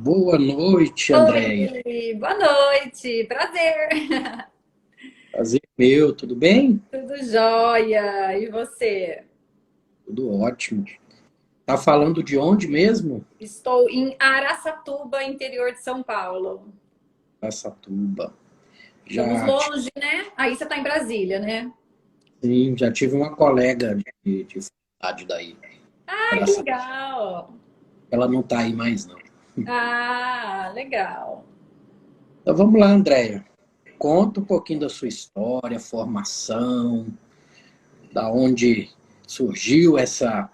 Boa noite, Andréia. Oi, boa noite, prazer. Prazer meu, tudo bem? Tudo jóia. E você? Tudo ótimo. Tá falando de onde mesmo? Estou em Araçatuba, interior de São Paulo. Araçatuba. Estamos Já, longe, né? Aí você está em Brasília, né? sim, já tive uma colega de faculdade daí, Ah, que Araçatuba. legal. Ela não tá aí mais, não. Ah, legal. Então vamos lá, Andréia. Conta um pouquinho da sua história, formação, da onde surgiu essa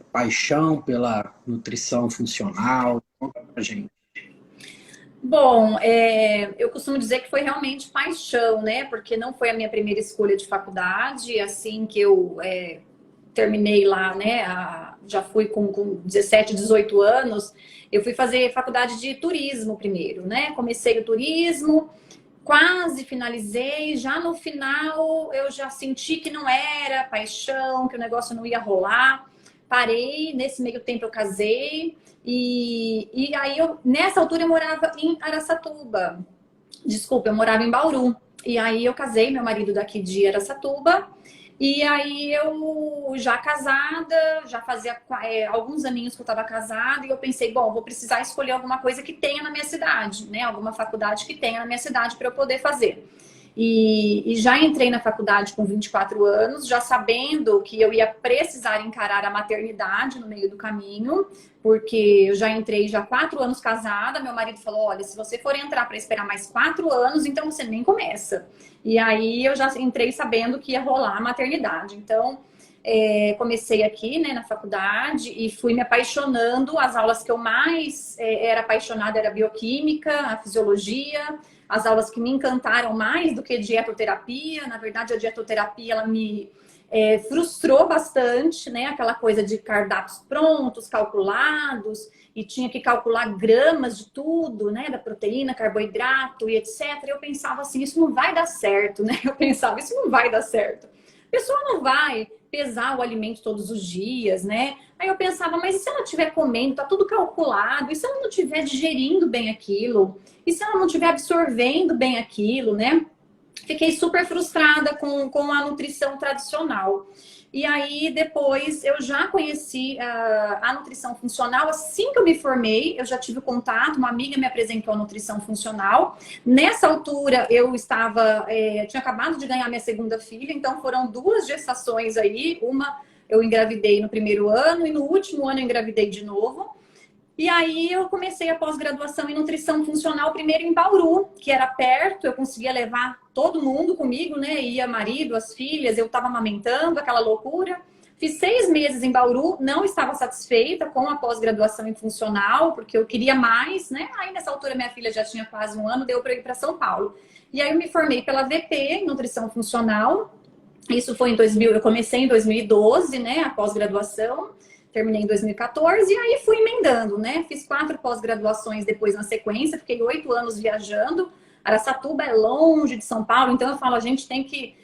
paixão pela nutrição funcional. Conta pra gente. Bom, eu costumo dizer que foi realmente paixão, né? Porque não foi a minha primeira escolha de faculdade. Assim que eu terminei lá, né? Já fui com 17, 18 anos. Eu fui fazer faculdade de turismo primeiro, né? Comecei o turismo, quase finalizei. Já no final, eu já senti que não era paixão, que o negócio não ia rolar. Parei, nesse meio tempo eu casei. E aí, nessa altura, eu morava em Araçatuba. Desculpa, eu morava em Bauru. E aí eu casei, meu marido daqui de Araçatuba. E aí eu já casada, já fazia alguns aninhos que eu estava casada, e eu pensei, bom, vou precisar escolher alguma coisa que tenha na minha cidade, né? Alguma faculdade que tenha na minha cidade para eu poder fazer. E já entrei na faculdade com 24 anos, já sabendo que eu ia precisar encarar a maternidade no meio do caminho, porque eu já entrei já 4 anos casada. Meu marido falou: olha, se você for entrar para esperar mais 4 anos, então você nem começa. E aí eu já entrei sabendo que ia rolar a maternidade. Então comecei aqui, né, na faculdade e fui me apaixonando. As aulas que eu mais era apaixonada era a bioquímica, a fisiologia. As aulas que me encantaram mais do que dietoterapia. Na verdade, a dietoterapia ela me frustrou bastante, né? Aquela coisa de cardápios prontos, calculados, e tinha que calcular gramas de tudo, né? Da proteína, carboidrato e etc. Eu pensava assim, isso não vai dar certo, né? Eu pensava, isso não vai dar certo. A pessoa não vai pesar o alimento todos os dias, né? Aí eu pensava, mas e se ela estiver comendo, tá tudo calculado, e se ela não estiver digerindo bem aquilo? E se ela não estiver absorvendo bem aquilo, né? Fiquei super frustrada com a nutrição tradicional. E aí, depois, eu já conheci a nutrição funcional. Assim que eu me formei, eu já tive contato, uma amiga me apresentou a nutrição funcional. Nessa altura, eu estava, tinha acabado de ganhar minha segunda filha, então foram 2 gestações aí. Uma eu engravidei no primeiro ano e no último ano eu engravidei de novo. E aí eu comecei a pós-graduação em nutrição funcional primeiro em Bauru, que era perto, eu conseguia levar todo mundo comigo, né? Ia marido, as filhas, eu estava amamentando, aquela loucura. Fiz 6 meses em Bauru, não estava satisfeita com a pós-graduação em funcional, porque eu queria mais, né? Aí nessa altura minha filha já tinha quase um ano, deu para ir para São Paulo. E aí eu me formei pela VP em nutrição funcional. Isso foi em 2000, eu comecei em 2012, né, a pós-graduação, terminei em 2014 e aí fui emendando, né? Fiz 4 pós-graduações depois na sequência, fiquei 8 anos viajando. Araçatuba é longe de São Paulo, então eu falo, a gente tem que.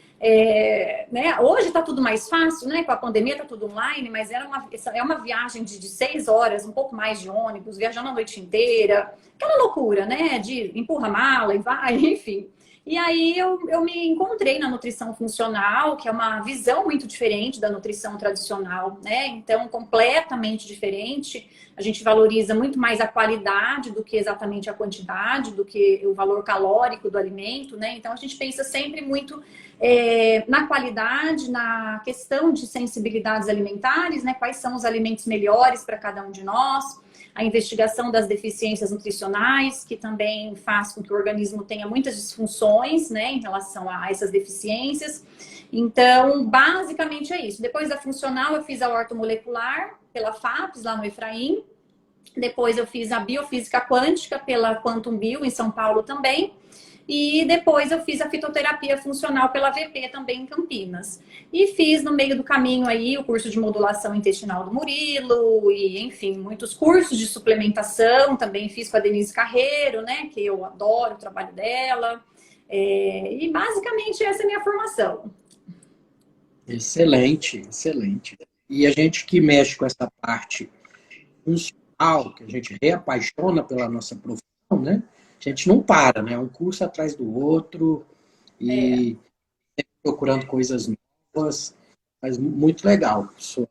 Né? Hoje está tudo mais fácil, né? Com a pandemia está tudo online, mas é uma viagem de 6 horas, um pouco mais de ônibus, viajando a noite inteira, aquela loucura, né? De empurra mala e vai, enfim. E aí eu me encontrei na nutrição funcional, que é uma visão muito diferente da nutrição tradicional, né? Então, completamente diferente. A gente valoriza muito mais a qualidade do que exatamente a quantidade, do que o valor calórico do alimento, né? Então, a gente pensa sempre muito na qualidade, na questão de sensibilidades alimentares, né? Quais são os alimentos melhores para cada um de nós, a investigação das deficiências nutricionais, que também faz com que o organismo tenha muitas disfunções, né, em relação a essas deficiências. Então, basicamente é isso. Depois da funcional, eu fiz a ortomolecular pela FAPES, lá no Efraim. Depois eu fiz a biofísica quântica pela Quantum Bio, em São Paulo também. E depois eu fiz a fitoterapia funcional pela VP também em Campinas. E fiz no meio do caminho aí o curso de modulação intestinal do Murilo, e enfim, muitos cursos de suplementação, também fiz com a Denise Carreiro, né? Que eu adoro o trabalho dela. E basicamente essa é a minha formação. Excelente, excelente. E a gente que mexe com essa parte funcional, profissional, que a gente reapaixona pela nossa profissão, né? A gente não para, né? Um curso atrás do outro e sempre procurando coisas novas. Mas muito legal sua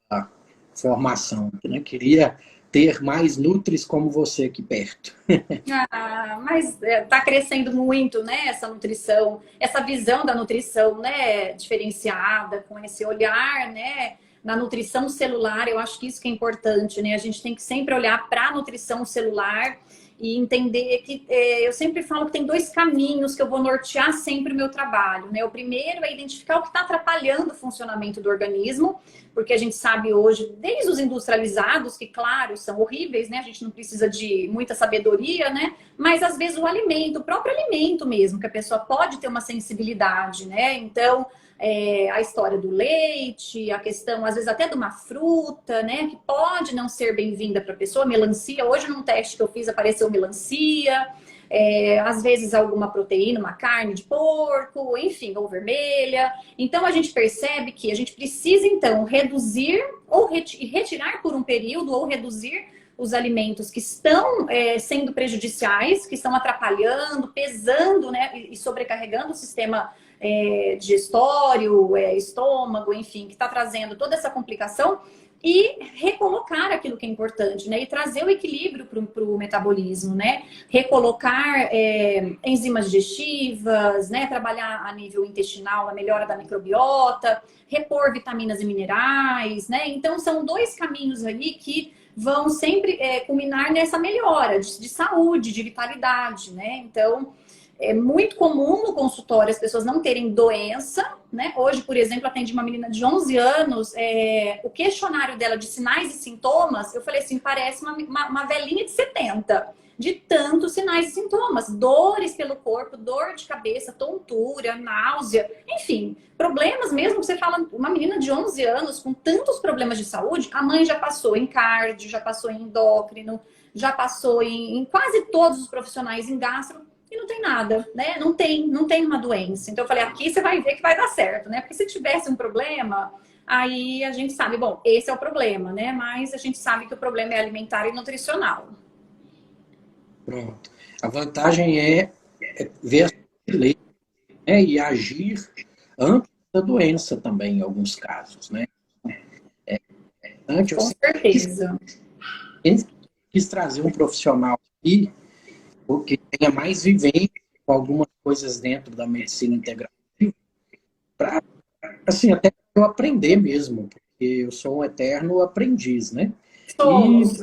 formação, né? Queria ter mais nutris como você aqui perto. Mas está crescendo muito, né? Essa nutrição, essa visão da nutrição, né? Diferenciada, com esse olhar, né? Na nutrição celular, eu acho que isso que é importante, né? A gente tem que sempre olhar para a nutrição celular e entender que eu sempre falo que tem dois caminhos que eu vou nortear sempre o meu trabalho, né? O primeiro é identificar o que está atrapalhando o funcionamento do organismo, porque a gente sabe hoje, desde os industrializados, que claro, são horríveis, né? A gente não precisa de muita sabedoria, né? Mas às vezes o alimento, o próprio alimento mesmo, que a pessoa pode ter uma sensibilidade, né? Então, a história do leite, a questão, às vezes, até de uma fruta, né? Que pode não ser bem-vinda para a pessoa. Melancia, hoje num teste que eu fiz apareceu melancia. Às vezes alguma proteína, uma carne de porco, enfim, ou vermelha. Então, a gente percebe que a gente precisa, então, reduzir ou retirar por um período ou reduzir os alimentos que estão sendo prejudiciais, que estão atrapalhando, pesando, né? E sobrecarregando o sistema digestório, estômago, enfim, que está trazendo toda essa complicação e recolocar aquilo que é importante, né? E trazer o equilíbrio para o metabolismo, né? Recolocar enzimas digestivas, né? Trabalhar a nível intestinal, a melhora da microbiota, repor vitaminas e minerais, né? Então, são dois caminhos aí que vão sempre culminar nessa melhora de saúde, de vitalidade, né? Então, é muito comum no consultório as pessoas não terem doença, né? Hoje, por exemplo, atendi uma menina de 11 anos, o questionário dela de sinais e sintomas, eu falei assim, parece uma velhinha de 70, de tantos sinais e sintomas. Dores pelo corpo, dor de cabeça, tontura, náusea, enfim, problemas mesmo que você fala, uma menina de 11 anos com tantos problemas de saúde, a mãe já passou em cardio, já passou em endócrino, já passou em quase todos os profissionais em gastro, e não tem nada, né? Não tem uma doença. Então eu falei, aqui você vai ver que vai dar certo, né? Porque se tivesse um problema, aí a gente sabe, bom, esse é o problema, né? Mas a gente sabe que o problema é alimentar e nutricional. Pronto. A vantagem é ver a lei, né? E agir antes da doença também, em alguns casos, né? Antes, Com certeza. eu quis trazer um profissional aqui porque tenha mais vivência com algumas coisas dentro da medicina integrativa, para, assim, até eu aprender mesmo, porque eu sou um eterno aprendiz, né? Somos.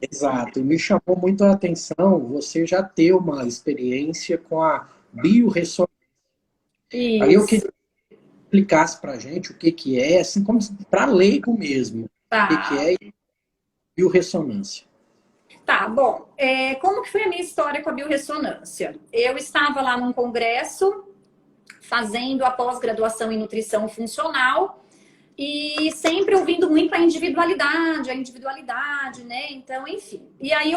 Exato, e me chamou muito a atenção você já ter uma experiência com a biorressonância. Aí eu queria Isso. que explicasse para a gente o que é, assim como para leigo mesmo, o que Tá. é biorressonância. Tá, bom. Como que foi a minha história com a biorressonância? Eu estava lá num congresso fazendo a pós-graduação em nutrição funcional e sempre ouvindo muito a individualidade, né? Então, enfim. E aí,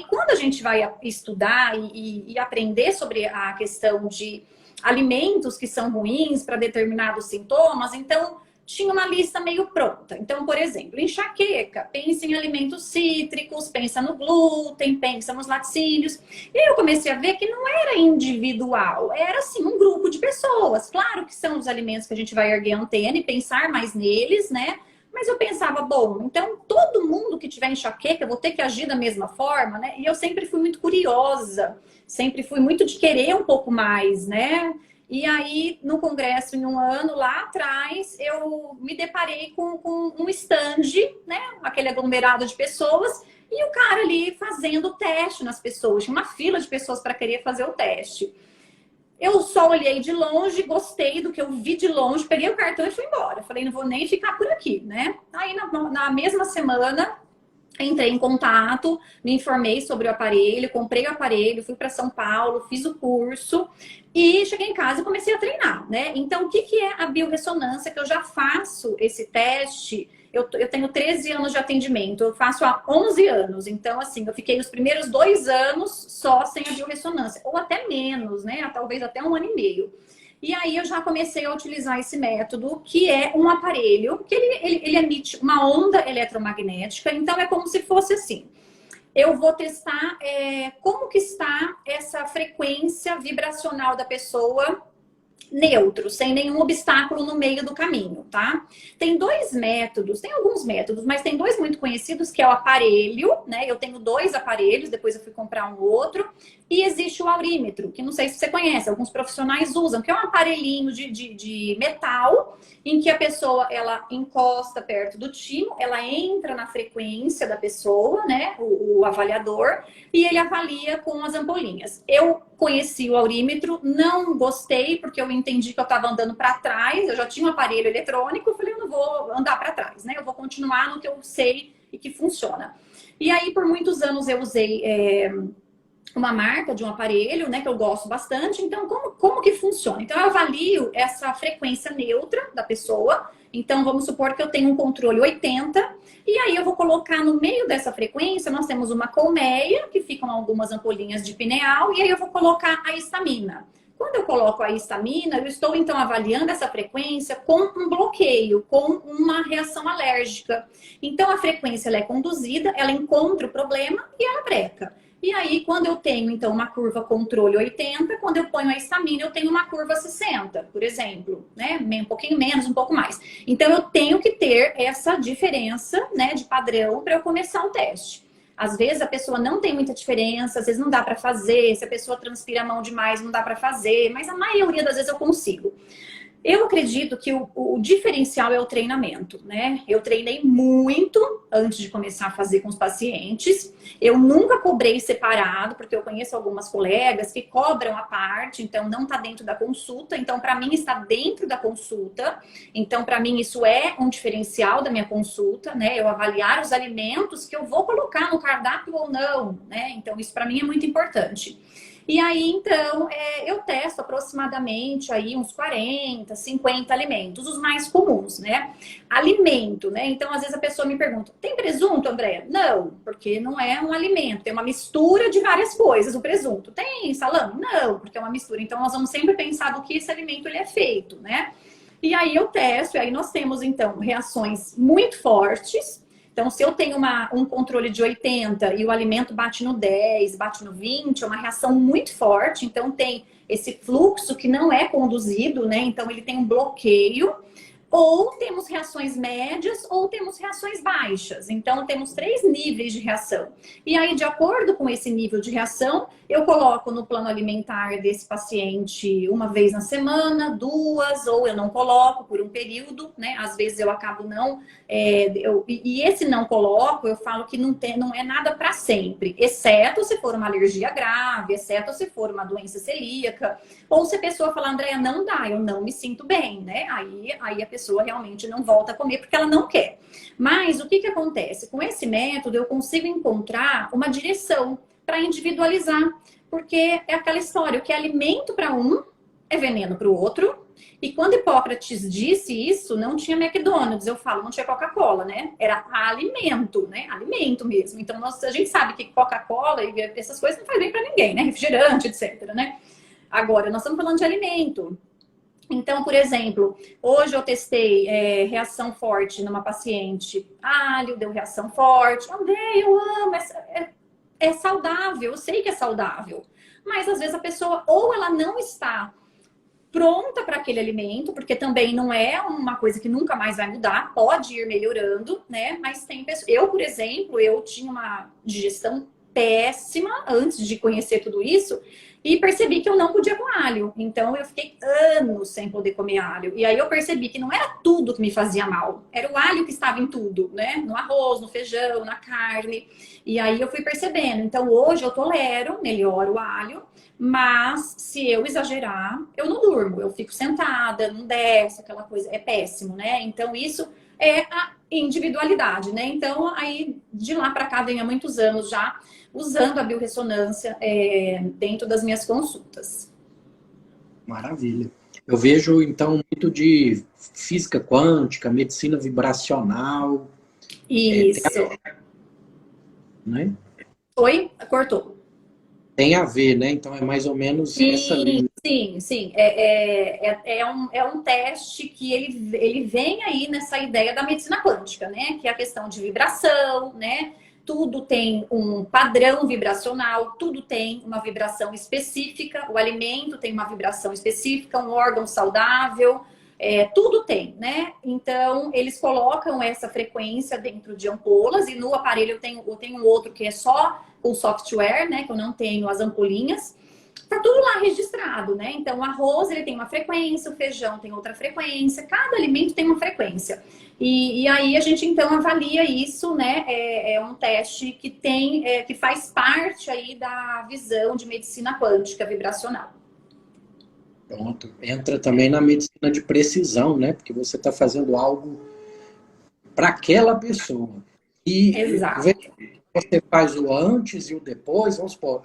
quando a gente vai estudar e aprender sobre a questão de alimentos que são ruins para determinados sintomas, então tinha uma lista meio pronta. Então, por exemplo, enxaqueca, pensa em alimentos cítricos, pensa no glúten, pensa nos laticínios. E aí eu comecei a ver que não era individual, era assim um grupo de pessoas. Claro que são os alimentos que a gente vai erguer a antena e pensar mais neles, né? Mas eu pensava, bom, então todo mundo que tiver enxaqueca, eu vou ter que agir da mesma forma, né? E eu sempre fui muito curiosa, sempre fui muito de querer um pouco mais, né? E aí, no congresso, em um ano lá atrás, eu me deparei com um stand, né? Aquele aglomerado de pessoas, e o cara ali fazendo o teste nas pessoas. Tinha uma fila de pessoas para querer fazer o teste. Eu só olhei de longe, gostei do que eu vi de longe, peguei o cartão e fui embora. Falei, não vou nem ficar por aqui, né? Aí, na mesma semana, entrei em contato, me informei sobre o aparelho, comprei o aparelho, fui para São Paulo, fiz o curso e cheguei em casa e comecei a treinar, né? Então, o que é a biorressonância? Que eu já faço esse teste, eu tenho 13 anos de atendimento, eu faço há 11 anos. Então, assim, eu fiquei os primeiros 2 anos só sem a biorressonância, ou até menos, né? Talvez até 1 ano e meio. E aí eu já comecei a utilizar esse método, que é um aparelho, que ele emite uma onda eletromagnética, então é como se fosse assim. Eu vou testar como que está essa frequência vibracional da pessoa neutro, sem nenhum obstáculo no meio do caminho, tá? Tem dois métodos, tem alguns métodos, mas tem dois muito conhecidos, que é o aparelho, né? Eu tenho dois aparelhos, depois eu fui comprar um outro, e existe o aurímetro, que não sei se você conhece, alguns profissionais usam, que é um aparelhinho de metal, em que a pessoa, ela encosta perto do timo, ela entra na frequência da pessoa, né? O avaliador, e ele avalia com as ampolinhas. Eu conheci o aurímetro, não gostei, porque eu entendi que eu estava andando para trás, eu já tinha um aparelho eletrônico, eu falei, eu não vou andar para trás, né? Eu vou continuar no que eu sei e que funciona. E aí, por muitos anos, eu usei uma marca de um aparelho, né, que eu gosto bastante. Então, como que funciona? Então, eu avalio essa frequência neutra da pessoa. Então, vamos supor que eu tenho um controle 80, e aí eu vou colocar no meio dessa frequência, nós temos uma colmeia, que ficam algumas ampolinhas de pineal, e aí eu vou colocar a histamina. Quando eu coloco a histamina, eu estou então avaliando essa frequência com um bloqueio, com uma reação alérgica. Então, a frequência ela é conduzida, ela encontra o problema e ela breca. E aí, quando eu tenho, então, uma curva controle 80, quando eu ponho a histamina, eu tenho uma curva 60, por exemplo, né? Um pouquinho menos, um pouco mais. Então, eu tenho que ter essa diferença, né, de padrão para eu começar o teste. Às vezes, a pessoa não tem muita diferença, às vezes não dá para fazer, se a pessoa transpira a mão demais, não dá para fazer, mas a maioria das vezes eu consigo. Eu acredito que o diferencial é o treinamento, né? Eu treinei muito antes de começar a fazer com os pacientes. Eu nunca cobrei separado, porque eu conheço algumas colegas que cobram a parte, então não está dentro da consulta. Então, para mim, está dentro da consulta. Então, para mim, isso é um diferencial da minha consulta, né? Eu avaliar os alimentos que eu vou colocar no cardápio ou não, né? Então, isso para mim é muito importante. E aí, então, eu testo aproximadamente aí uns 40, 50 alimentos, os mais comuns, né? Alimento, né? Então, às vezes a pessoa me pergunta, tem presunto, André? Não, porque não é um alimento, tem uma mistura de várias coisas, o presunto. Tem salame? Não, porque é uma mistura. Então, nós vamos sempre pensar do que esse alimento ele é feito, né? E aí eu testo, e aí nós temos, então, reações muito fortes. Então, se eu tenho um controle de 80 e o alimento bate no 10, bate no 20, é uma reação muito forte. Então, tem esse fluxo que não é conduzido, né? Então, ele tem um bloqueio. Ou temos reações médias ou temos reações baixas. Então, temos 3 níveis de reação. E aí, de acordo com esse nível de reação, eu coloco no plano alimentar desse paciente uma vez na semana, 2, ou eu não coloco por um período, né? Às vezes eu acabo não... e esse não coloco, eu falo que não é nada para sempre. Exceto se for uma alergia grave, exceto se for uma doença celíaca. Ou se a pessoa falar, Andréia, não dá, eu não me sinto bem, né? Aí a pessoa realmente não volta a comer porque ela não quer. Mas o que acontece? Com esse método eu consigo encontrar uma direção para individualizar. Porque é aquela história, o que é alimento para um é veneno para o outro. E quando Hipócrates disse isso, não tinha McDonald's, eu falo, não tinha Coca-Cola, né? Era alimento, né? Alimento mesmo. Então, a gente sabe que Coca-Cola e essas coisas não faz bem para ninguém, né? Refrigerante, etc, né? Agora, nós estamos falando de alimento. Então, por exemplo, hoje eu testei reação forte numa paciente. Alho deu reação forte. André, eu amo. É saudável, eu sei que é saudável. Mas às vezes a pessoa ou ela não está pronta para aquele alimento, porque também não é uma coisa que nunca mais vai mudar, pode ir melhorando, né? Mas tem pessoas... Eu, por exemplo, eu tinha uma digestão péssima antes de conhecer tudo isso. E percebi que eu não podia com alho. Então, eu fiquei anos sem poder comer alho. E aí eu percebi que não era tudo que me fazia mal. Era o alho que estava em tudo, né? No arroz, no feijão, na carne. E aí eu fui percebendo. Então, hoje eu tolero melhor o alho. Mas, se eu exagerar, eu não durmo. Eu fico sentada, não desce, aquela coisa. É péssimo, né? Então, isso é a individualidade, né? Então, aí, de lá para cá, vem há muitos anos já usando a biorressonância dentro das minhas consultas. Maravilha. Eu vejo, então, muito de física quântica, medicina vibracional. Isso. Né? Oi? Cortou. tem a ver, né? Então é mais ou menos essa Sim, linha. sim, sim. É um teste que ele vem aí nessa ideia da medicina quântica, né? Que é a questão de vibração, né? Tudo tem um padrão vibracional, tudo tem uma vibração específica, o alimento tem uma vibração específica, um órgão saudável, tudo tem, né? Então, eles colocam essa frequência dentro de ampolas e no aparelho eu tenho um outro que é só o software, né? Que eu não tenho as ampolinhas. Tá tudo lá registrado, né? Então, o arroz ele tem uma frequência, o feijão tem outra frequência, cada alimento tem uma frequência. E aí a gente então avalia isso, né? É um teste que que faz parte aí da visão de medicina quântica vibracional. Pronto. Entra também na medicina de precisão, né? Porque você está fazendo algo para aquela pessoa. E Exato. você faz o antes e o depois, vamos supor,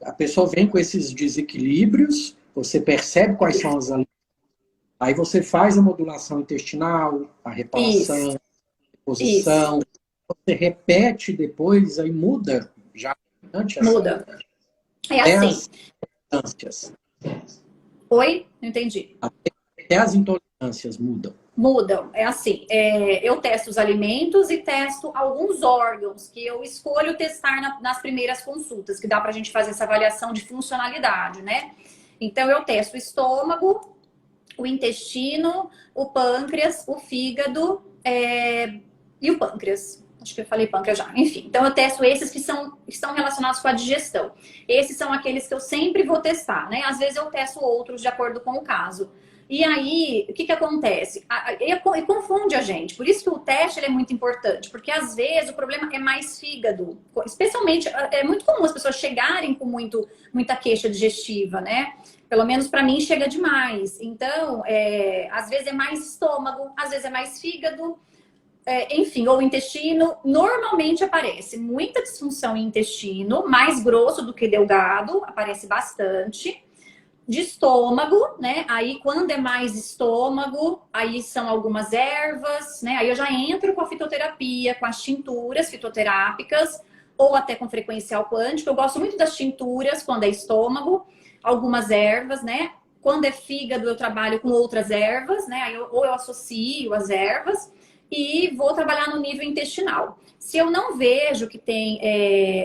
a pessoa vem com esses desequilíbrios, você percebe quais são as. Aí você faz a modulação intestinal, a Isso, reparação, a isso. reposição, você repete depois, aí muda já durante Muda. É até assim. as intolerâncias. Oi? Não entendi. Até as intolerâncias mudam. Mudam, é assim, eu testo os alimentos e testo alguns órgãos que eu escolho testar nas primeiras consultas, que dá pra gente fazer essa avaliação de funcionalidade, né? Então eu testo o estômago, o intestino, o pâncreas, o fígado e o pâncreas. Acho que eu falei pâncreas já. Enfim, então eu testo esses que estão relacionados com a digestão. Esses são aqueles que eu sempre vou testar, né? Às vezes eu testo outros de acordo com o caso. E aí, o que que acontece? E confunde a gente. Por isso que o teste ele é muito importante, porque às vezes o problema é mais fígado. Especialmente, é muito comum as pessoas chegarem com muita queixa digestiva, né? Pelo menos para mim chega demais. Então, às vezes é mais estômago, às vezes é mais fígado, enfim, ou intestino. Normalmente aparece muita disfunção em intestino, mais grosso do que delgado, aparece bastante. De estômago, né? Aí, quando é mais estômago, aí são algumas ervas, né? Aí eu já entro com a fitoterapia, com as tinturas fitoterápicas, ou até com frequencial quântico. Eu gosto muito das tinturas quando é estômago, algumas ervas, né? Quando é fígado, eu trabalho com outras ervas, né? Aí ou eu associo as ervas e vou trabalhar no nível intestinal. Se eu não vejo que tem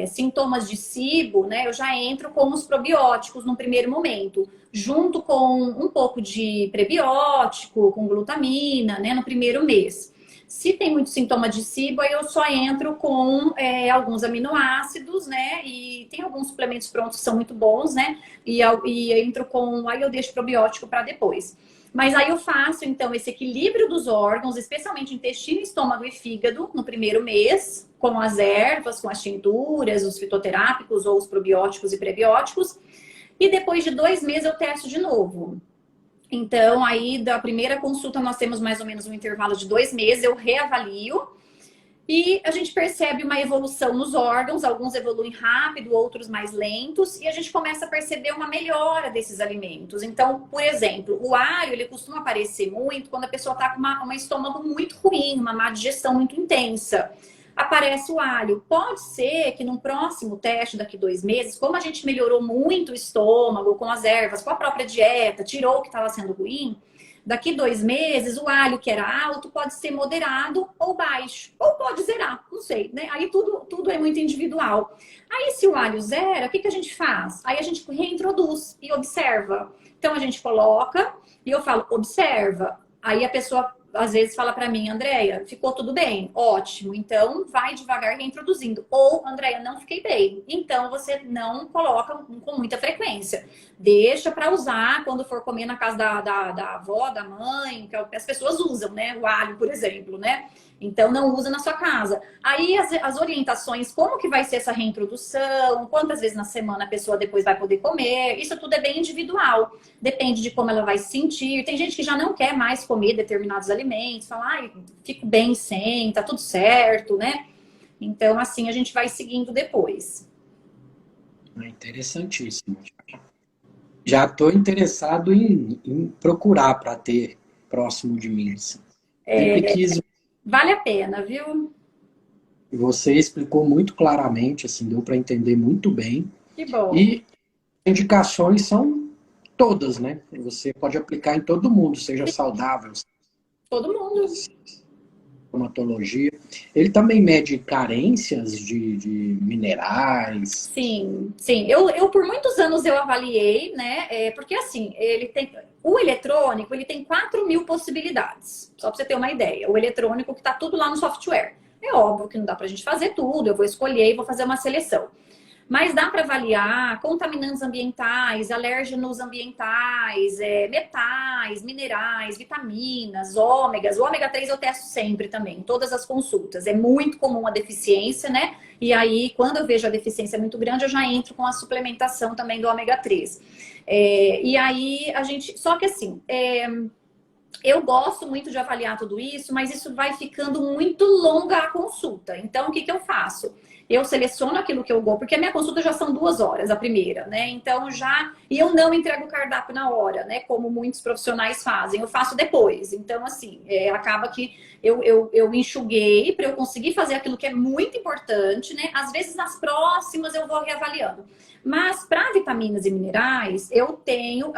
sintomas de SIBO, né, eu já entro com os probióticos no primeiro momento, junto com um pouco de prebiótico, com glutamina, né, no primeiro mês. Se tem muito sintoma de SIBO, aí eu só entro com alguns aminoácidos, né, e tem alguns suplementos prontos que são muito bons, né, e entro com, aí eu deixo probiótico para depois. Mas aí eu faço, então, esse equilíbrio dos órgãos, especialmente intestino, estômago e fígado, no primeiro mês, com as ervas, com as tinturas, os fitoterápicos ou os probióticos e prebióticos. E depois de 2 meses eu testo de novo. Então, aí da primeira consulta nós temos mais ou menos um intervalo de 2 meses, eu reavalio. E a gente percebe uma evolução nos órgãos, alguns evoluem rápido, outros mais lentos, e a gente começa a perceber uma melhora desses alimentos. Então, por exemplo, o alho, ele costuma aparecer muito quando a pessoa está com um estômago muito ruim, uma má digestão muito intensa. Aparece o alho. Pode ser que no próximo teste, daqui 2 meses, como a gente melhorou muito o estômago, com as ervas, com a própria dieta, tirou o que estava sendo ruim, daqui 2 meses, o alho que era alto pode ser moderado ou baixo. Ou pode zerar, não sei, né? Aí tudo é muito individual. Aí se o alho zera, o que a gente faz? Aí a gente reintroduz e observa. Então a gente coloca e eu falo, observa. Aí a pessoa às vezes fala para mim, Andréia, ficou tudo bem? Ótimo. Então vai devagar reintroduzindo. Ou, Andréia, não fiquei bem. Então você não coloca com muita frequência. Deixa para usar quando for comer na casa da avó, da mãe, que as pessoas usam, né? O alho, por exemplo, né? Então não usa na sua casa. Aí as orientações, como que vai ser essa reintrodução, quantas vezes na semana a pessoa depois vai poder comer, isso tudo é bem individual. Depende de como ela vai se sentir. Tem gente que já não quer mais comer determinados alimentos, fala, ai, fico bem sem, tá tudo certo, né? Então, assim, a gente vai seguindo depois. É interessantíssimo. Já estou interessado em procurar para ter próximo de mim. Sempre quis. Vale a pena, viu? Você explicou muito claramente, assim, deu para entender muito bem. Que bom. E indicações são todas, né? Você pode aplicar em todo mundo, seja saudável, Todo mundo. dermatologia. Ele também mede carências de minerais. Sim, sim. Eu por muitos anos eu avaliei, né? Porque assim, ele tem. O eletrônico, ele tem 4.000 possibilidades. Só para você ter uma ideia. O eletrônico que está tudo lá no software. É óbvio que não dá para a gente fazer tudo. Eu vou escolher e vou fazer uma seleção. Mas dá para avaliar contaminantes ambientais, alérgenos ambientais, metais, minerais, vitaminas, ômegas. O ômega 3 eu testo sempre também, em todas as consultas. É muito comum a deficiência, né? E aí, quando eu vejo a deficiência muito grande, eu já entro com a suplementação também do ômega 3. E aí, a gente... Só que assim... Eu gosto muito de avaliar tudo isso, mas isso vai ficando muito longa a consulta. Então, o que eu faço? Eu seleciono aquilo que eu gosto, porque a minha consulta já são 2 horas, a primeira, né? Então, já... E eu não entrego o cardápio na hora, né? Como muitos profissionais fazem. Eu faço depois. Então, assim, acaba que eu enxuguei para eu conseguir fazer aquilo que é muito importante, né? Às vezes, nas próximas, eu vou reavaliando. Mas para vitaminas e minerais, eu tenho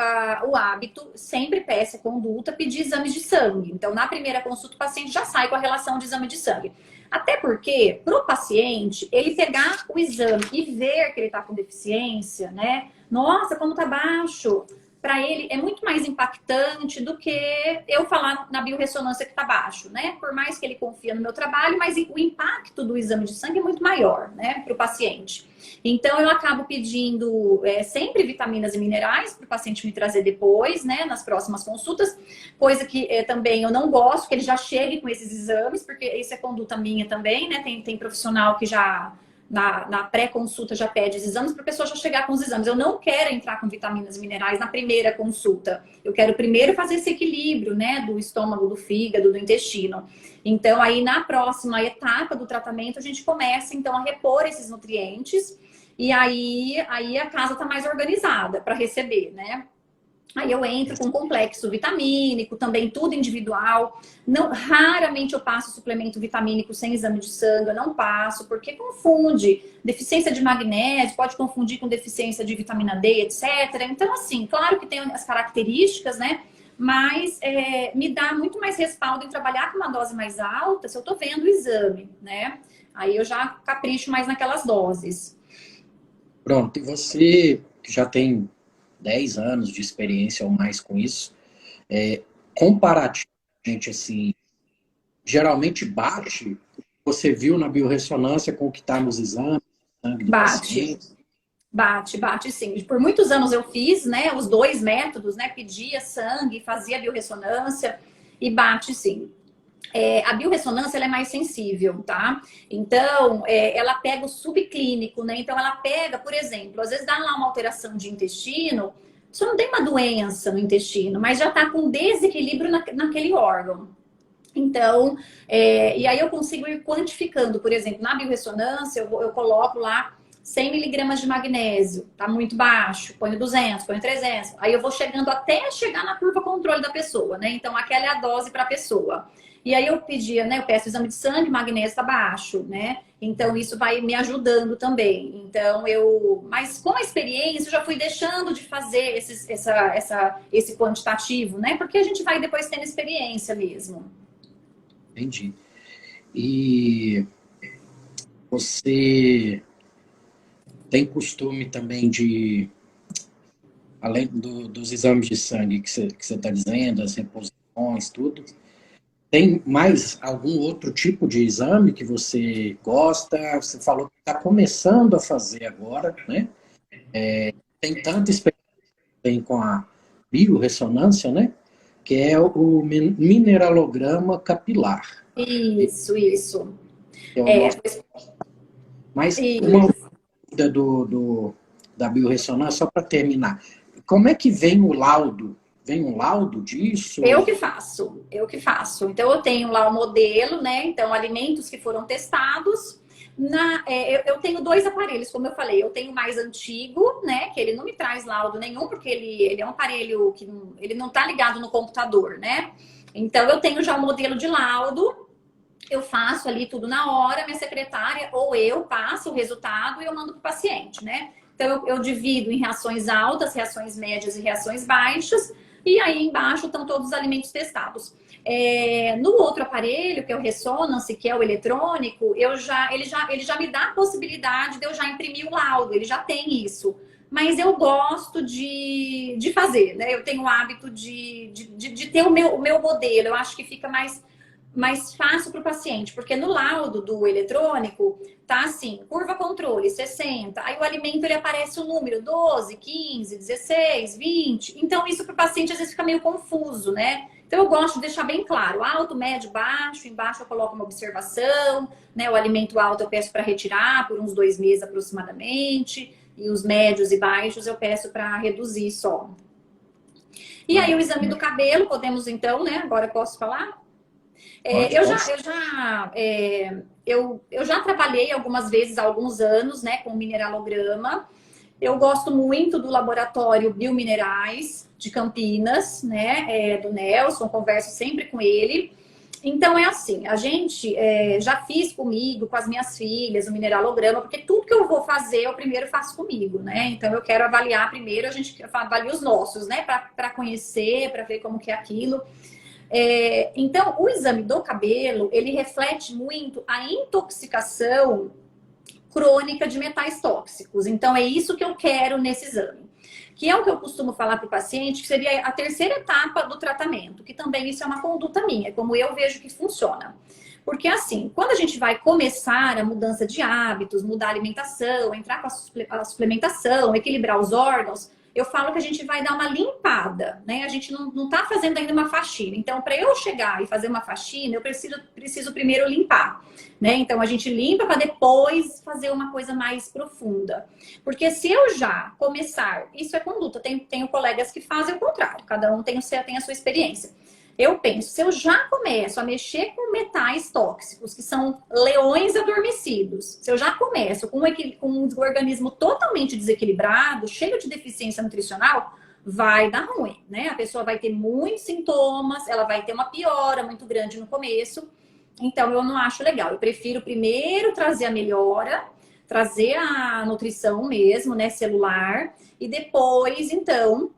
o hábito, sempre peço a conduta, pedir exames de sangue. Então, na primeira consulta, o paciente já sai com a relação de exame de sangue. Até porque, para o paciente, ele pegar o exame e ver que ele está com deficiência, né? Nossa, como tá baixo. Para ele é muito mais impactante do que eu falar na biorressonância que tá baixo, né? Por mais que ele confia no meu trabalho, mas o impacto do exame de sangue é muito maior, né? Para o paciente. Então, eu acabo pedindo sempre vitaminas e minerais para o paciente me trazer depois, né? Nas próximas consultas. Coisa que também eu não gosto, que ele já chegue com esses exames, porque isso é conduta minha também, né? Tem profissional que já, na pré-consulta, já pede os exames para a pessoa já chegar com os exames. Eu não quero entrar com vitaminas e minerais na primeira consulta. Eu quero primeiro fazer esse equilíbrio, né? Do estômago, do fígado, do intestino. Então, aí na próxima etapa do tratamento, a gente começa, então, a repor esses nutrientes. E aí a casa está mais organizada para receber, né? Aí eu entro com complexo vitamínico, também tudo individual. Não, raramente eu passo suplemento vitamínico sem exame de sangue, eu não passo, porque confunde. Deficiência de magnésio, pode confundir com deficiência de vitamina D, etc. Então, assim, claro que tem as características, né? Mas me dá muito mais respaldo em trabalhar com uma dose mais alta se eu tô vendo o exame, né? Aí eu já capricho mais naquelas doses. Pronto, e você que já tem 10 anos de experiência ou mais com isso, comparativamente, assim, geralmente bate, você viu na biorressonância com o que está nos exames, sangue do Bate. paciente? Bate sim. Por muitos anos eu fiz, né, os dois métodos, né, pedia sangue, fazia biorressonância e bate sim. A biorressonância ela é mais sensível, tá? Então, ela pega o subclínico, né? Então, ela pega, por exemplo, às vezes dá lá uma alteração de intestino, só não tem uma doença no intestino, mas já tá com desequilíbrio naquele órgão. Então, e aí eu consigo ir quantificando, por exemplo, na biorressonância eu coloco lá 100 miligramas de magnésio, tá muito baixo, ponho 200, ponho 300, aí eu vou chegando até chegar na curva controle da pessoa, né? Então, aquela é a dose para a pessoa. E aí eu pedia, né? Eu peço exame de sangue, magnésio tá baixo, né? Então, isso vai me ajudando também. Então, mas com a experiência, eu já fui deixando de fazer esse quantitativo, né? Porque a gente vai depois tendo experiência mesmo. Entendi. E você tem costume também de, além dos exames de sangue que você está dizendo, as reposições, tudo, tem mais algum outro tipo de exame que você gosta? Você falou que está começando a fazer agora, né? Tem tanta experiência com a biorressonância, né? Que é o mineralograma capilar. Isso. Eu É, gosto. Mas uma isso. dúvida da biorressonância, só para terminar. Como é que vem o laudo? Vem um laudo disso? Eu que faço. Então, eu tenho lá o modelo, né? Então, alimentos que foram testados. Eu tenho 2 aparelhos, como eu falei. Eu tenho o mais antigo, né? Que ele não me traz laudo nenhum, porque ele é um aparelho que ele não tá ligado no computador, né? Então, eu tenho já o modelo de laudo. Eu faço ali tudo na hora, minha secretária ou eu passo o resultado e eu mando para o paciente, né? Então, eu divido em reações altas, reações médias e reações baixas. E aí embaixo estão todos os alimentos testados. No outro aparelho, que é o Ressonance, que é o eletrônico, ele já me dá a possibilidade de eu já imprimir o laudo, ele já tem isso. Mas eu gosto de fazer, né? Eu tenho o hábito de ter o meu modelo, eu acho que fica mais fácil para o paciente, porque no laudo do eletrônico tá assim, curva controle 60, aí o alimento ele aparece o número 12, 15, 16, 20. Então isso para o paciente às vezes fica meio confuso, né? Então eu gosto de deixar bem claro, alto, médio, baixo, embaixo eu coloco uma observação, né? O alimento alto eu peço para retirar por uns 2 meses aproximadamente, e os médios e baixos eu peço para reduzir só. E aí o exame do cabelo, podemos então, né? Agora eu posso falar? Eu já trabalhei algumas vezes, há alguns anos, né, com mineralograma. Eu gosto muito do laboratório Biominerais de Campinas, né, do Nelson, converso sempre com ele. Então é assim, a gente já fiz comigo, com as minhas filhas, o mineralograma, porque tudo que eu vou fazer, eu primeiro faço comigo, né? Então eu quero avaliar primeiro, a gente avalia os nossos, né, para conhecer, para ver como que é aquilo. Então, o exame do cabelo, ele reflete muito a intoxicação crônica de metais tóxicos. Então, é isso que eu quero nesse exame. Que é o que eu costumo falar para o paciente, que seria a terceira etapa do tratamento, que também isso é uma conduta minha, como eu vejo que funciona. Porque assim, quando a gente vai começar a mudança de hábitos, mudar a alimentação, entrar com a suplementação, equilibrar os órgãos, eu falo que a gente vai dar uma limpada, né? A gente não tá fazendo ainda uma faxina. Então, para eu chegar e fazer uma faxina, eu preciso primeiro limpar, né? Então, a gente limpa para depois fazer uma coisa mais profunda. Porque se eu já começar, isso é conduta, tenho colegas que fazem o contrário, cada um tem a sua experiência. Eu penso, se eu já começo a mexer com metais tóxicos, que são leões adormecidos, se eu já começo com um organismo totalmente desequilibrado, cheio de deficiência nutricional, vai dar ruim, né? A pessoa vai ter muitos sintomas, ela vai ter uma piora muito grande no começo. Então, eu não acho legal. Eu prefiro primeiro trazer a melhora, trazer a nutrição mesmo, né, celular, e depois, então,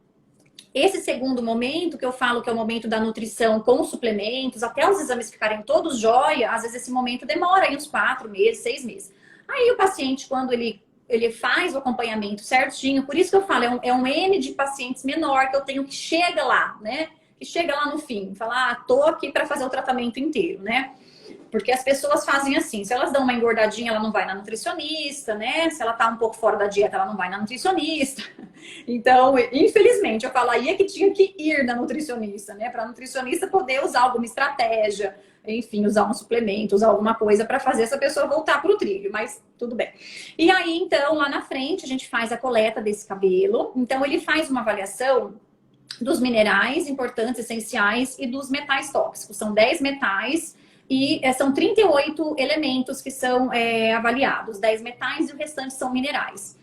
esse segundo momento, que eu falo que é o momento da nutrição com suplementos, até os exames ficarem todos jóia, às vezes esse momento demora aí uns 4 meses, 6 meses. Aí o paciente, quando ele faz o acompanhamento certinho, por isso que eu falo, é um N de pacientes menor que eu tenho que chega lá, né? Que chega lá no fim, fala, tô aqui para fazer o tratamento inteiro, né? Porque as pessoas fazem assim, se elas dão uma engordadinha, ela não vai na nutricionista, né? Se ela tá um pouco fora da dieta, ela não vai na nutricionista. Então, infelizmente, eu falo, aí é que tinha que ir na nutricionista, né? Para a nutricionista poder usar alguma estratégia, enfim, usar um suplemento, usar alguma coisa para fazer essa pessoa voltar para o trilho, mas tudo bem. E aí, então, lá na frente, a gente faz a coleta desse cabelo. Então, ele faz uma avaliação dos minerais importantes, essenciais e dos metais tóxicos. São 10 metais e são 38 elementos que são avaliados. 10 metais e o restante são minerais.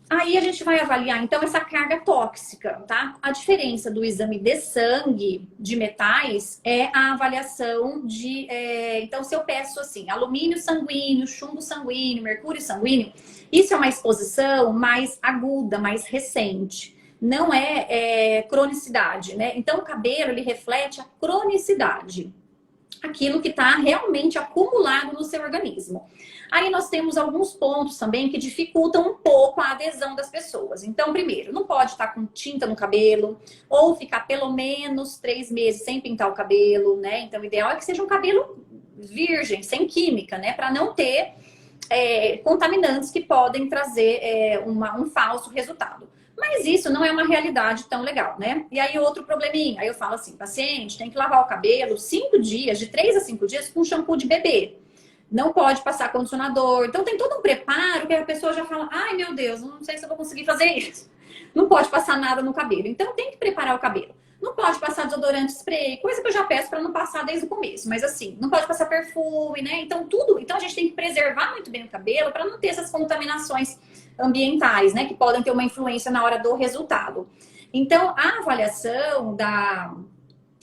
Aí a gente vai avaliar, então, essa carga tóxica, tá? A diferença do exame de sangue de metais é a avaliação de... então, se eu peço, assim, alumínio sanguíneo, chumbo sanguíneo, mercúrio sanguíneo, isso é uma exposição mais aguda, mais recente. Não é cronicidade, né? Então, o cabelo, ele reflete a cronicidade. Aquilo que está realmente acumulado no seu organismo. Aí nós temos alguns pontos também que dificultam um pouco a adesão das pessoas. Então, primeiro, não pode estar com tinta no cabelo, ou ficar pelo menos 3 meses sem pintar o cabelo, né? Então, o ideal é que seja um cabelo virgem, sem química, né? Para não ter contaminantes que podem trazer um falso resultado. Mas isso não é uma realidade tão legal, né? E aí, outro probleminha. Aí eu falo assim, paciente tem que lavar o cabelo 5 dias, de 3 a 5 dias, com shampoo de bebê. Não pode passar condicionador. Então, tem todo um preparo que a pessoa já fala, ai, meu Deus, não sei se eu vou conseguir fazer isso. Não pode passar nada no cabelo. Então, tem que preparar o cabelo. Não pode passar desodorante spray, coisa que eu já peço para não passar desde o começo. Mas assim, não pode passar perfume, né? Então, Então, a gente tem que preservar muito bem o cabelo para não ter essas contaminações ambientais, né? Que podem ter uma influência na hora do resultado. Então, a avaliação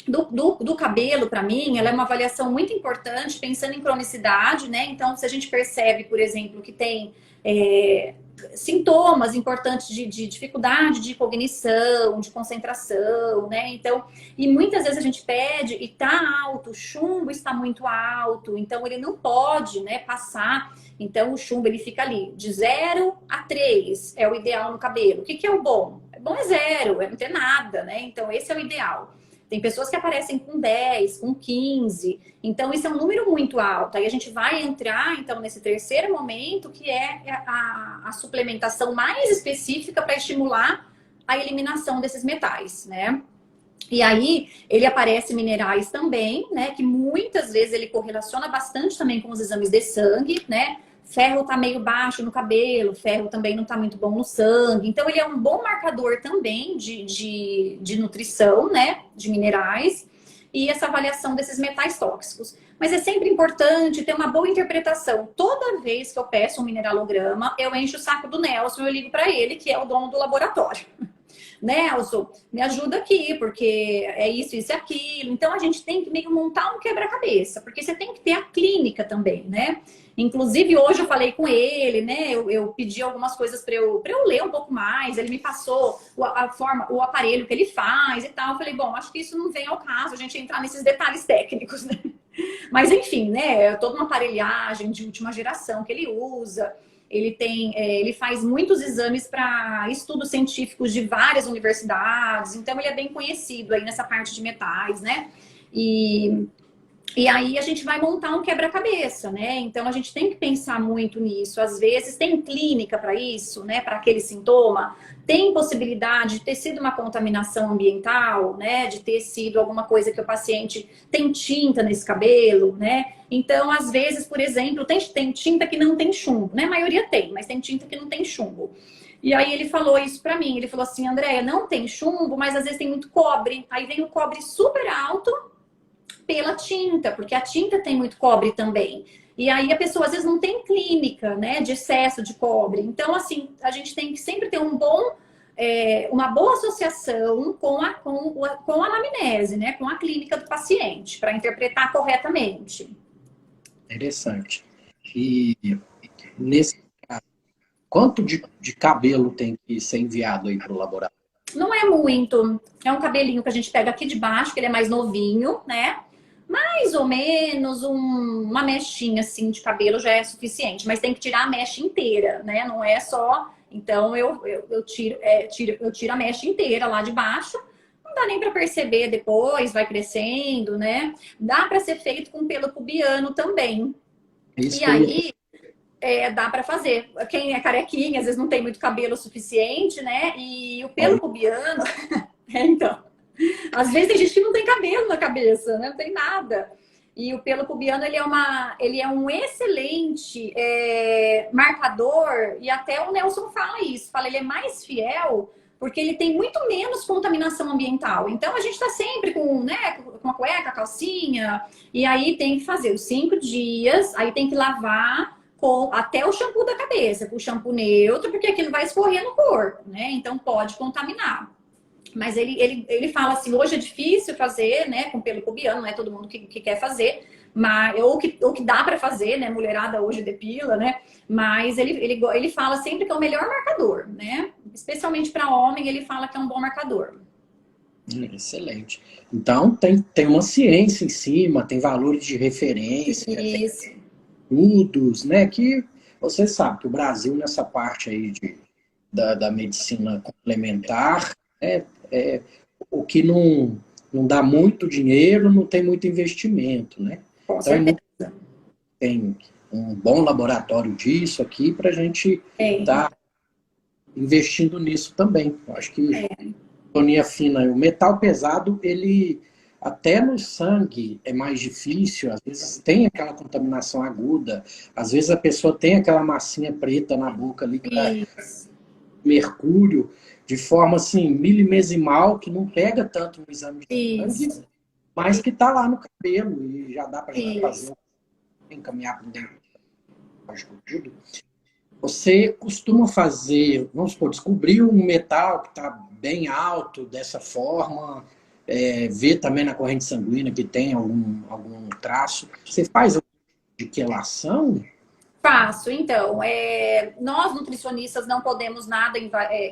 do cabelo, para mim, ela é uma avaliação muito importante, pensando em cronicidade, né? Então, se a gente percebe, por exemplo, que tem sintomas importantes de dificuldade de cognição, de concentração, né? Então, e muitas vezes a gente pede e tá alto, o chumbo está muito alto, então ele não pode, né, passar. Então, o chumbo ele fica ali de 0 a 3, é o ideal no cabelo. O que que é o bom? É bom é 0, é não ter nada, né? Então, esse é o ideal. Tem pessoas que aparecem com 10, com 15. Então, isso é um número muito alto. Aí a gente vai entrar, então, nesse terceiro momento, que é a suplementação mais específica para estimular a eliminação desses metais, né? E aí, ele aparece minerais também, né? Que muitas vezes ele correlaciona bastante também com os exames de sangue, né? Ferro tá meio baixo no cabelo, ferro também não tá muito bom no sangue. Então, ele é um bom marcador também de nutrição, né? De minerais. E essa avaliação desses metais tóxicos. Mas é sempre importante ter uma boa interpretação. Toda vez que eu peço um mineralograma, eu encho o saco do Nelson e eu ligo para ele, que é o dono do laboratório. Nelson, me ajuda aqui, porque é isso, isso e aquilo. Então, a gente tem que meio montar um quebra-cabeça, porque você tem que ter a clínica também, né? Inclusive, hoje eu falei com ele, né? Eu pedi algumas coisas para eu ler um pouco mais. Ele me passou a forma, o aparelho que ele faz e tal. Eu falei, bom, acho que isso não vem ao caso a gente entrar nesses detalhes técnicos, né? Mas, enfim, né? Toda uma aparelhagem de última geração que ele usa. Ele faz muitos exames para estudos científicos de várias universidades, então ele é bem conhecido aí nessa parte de metais, né? E aí a gente vai montar um quebra-cabeça, né? Então a gente tem que pensar muito nisso. Às vezes tem clínica para isso, né? Para aquele sintoma. Tem possibilidade de ter sido uma contaminação ambiental, né? De ter sido alguma coisa que o paciente tem tinta nesse cabelo, né? Então, às vezes, por exemplo, tem tinta que não tem chumbo, né? A maioria tem, mas tem tinta que não tem chumbo. E aí ele falou isso pra mim. Ele falou assim, Andréia, não tem chumbo, mas às vezes tem muito cobre. Aí vem o cobre super alto pela tinta, porque a tinta tem muito cobre também. E aí a pessoa às vezes não tem clínica, né, de excesso de cobre. Então, assim, a gente tem que sempre ter uma boa associação com a anamnese, né, com a clínica do paciente, para interpretar corretamente. Interessante. E nesse caso, quanto de cabelo tem que ser enviado aí para o laboratório? Não é muito. É um cabelinho que a gente pega aqui de baixo, que ele é mais novinho, né? Mais ou menos uma mechinha assim de cabelo já é suficiente, mas tem que tirar a mecha inteira, né? Não é só. Então eu tiro a mecha inteira lá de baixo. Não dá nem para perceber depois, vai crescendo, né? Dá para ser feito com pelo pubiano também. Isso E aí dá para fazer. Quem é carequinha, às vezes não tem muito cabelo suficiente, né? E o pelo pubiano, então. Às vezes tem gente que não tem cabelo na cabeça, né? Não tem nada. E o pelo pubiano, ele é um excelente marcador, e até o Nelson fala isso, ele é mais fiel, porque ele tem muito menos contaminação ambiental. Então, a gente está sempre com a cueca, a calcinha, e aí tem que fazer os 5 dias, aí tem que lavar até o shampoo da cabeça, com o shampoo neutro, porque aquilo vai escorrer no corpo, né? Então, pode contaminar. Mas ele fala assim, hoje é difícil fazer, né, com pelo pubiano, não é todo mundo que quer fazer, mas, ou que dá para fazer, né, mulherada hoje depila, né, mas ele fala sempre que é o melhor marcador, né, especialmente para homem, ele fala que é um bom marcador. Excelente. Então, tem uma ciência em cima, tem valores de referência, Isso. tem estudos, né, que você sabe que o Brasil, nessa parte aí da medicina complementar, o que não dá muito dinheiro, não tem muito investimento, né? Com Então, certeza. tem um bom laboratório disso aqui para a gente estar investindo nisso também. Eu acho que tonia fina, o metal pesado, ele até no sangue é mais difícil, às vezes tem aquela contaminação aguda, às vezes a pessoa tem aquela massinha preta na boca ali que tá mercúrio, de forma assim, milimesimal, que não pega tanto no exame de sangue, mas que está lá no cabelo e já dá para fazer, encaminhar para o dentro. Você costuma fazer, vamos supor, descobrir um metal que está bem alto dessa forma, ver também na corrente sanguínea que tem algum traço. Você faz de quelação? Faço, então, nós nutricionistas não podemos nada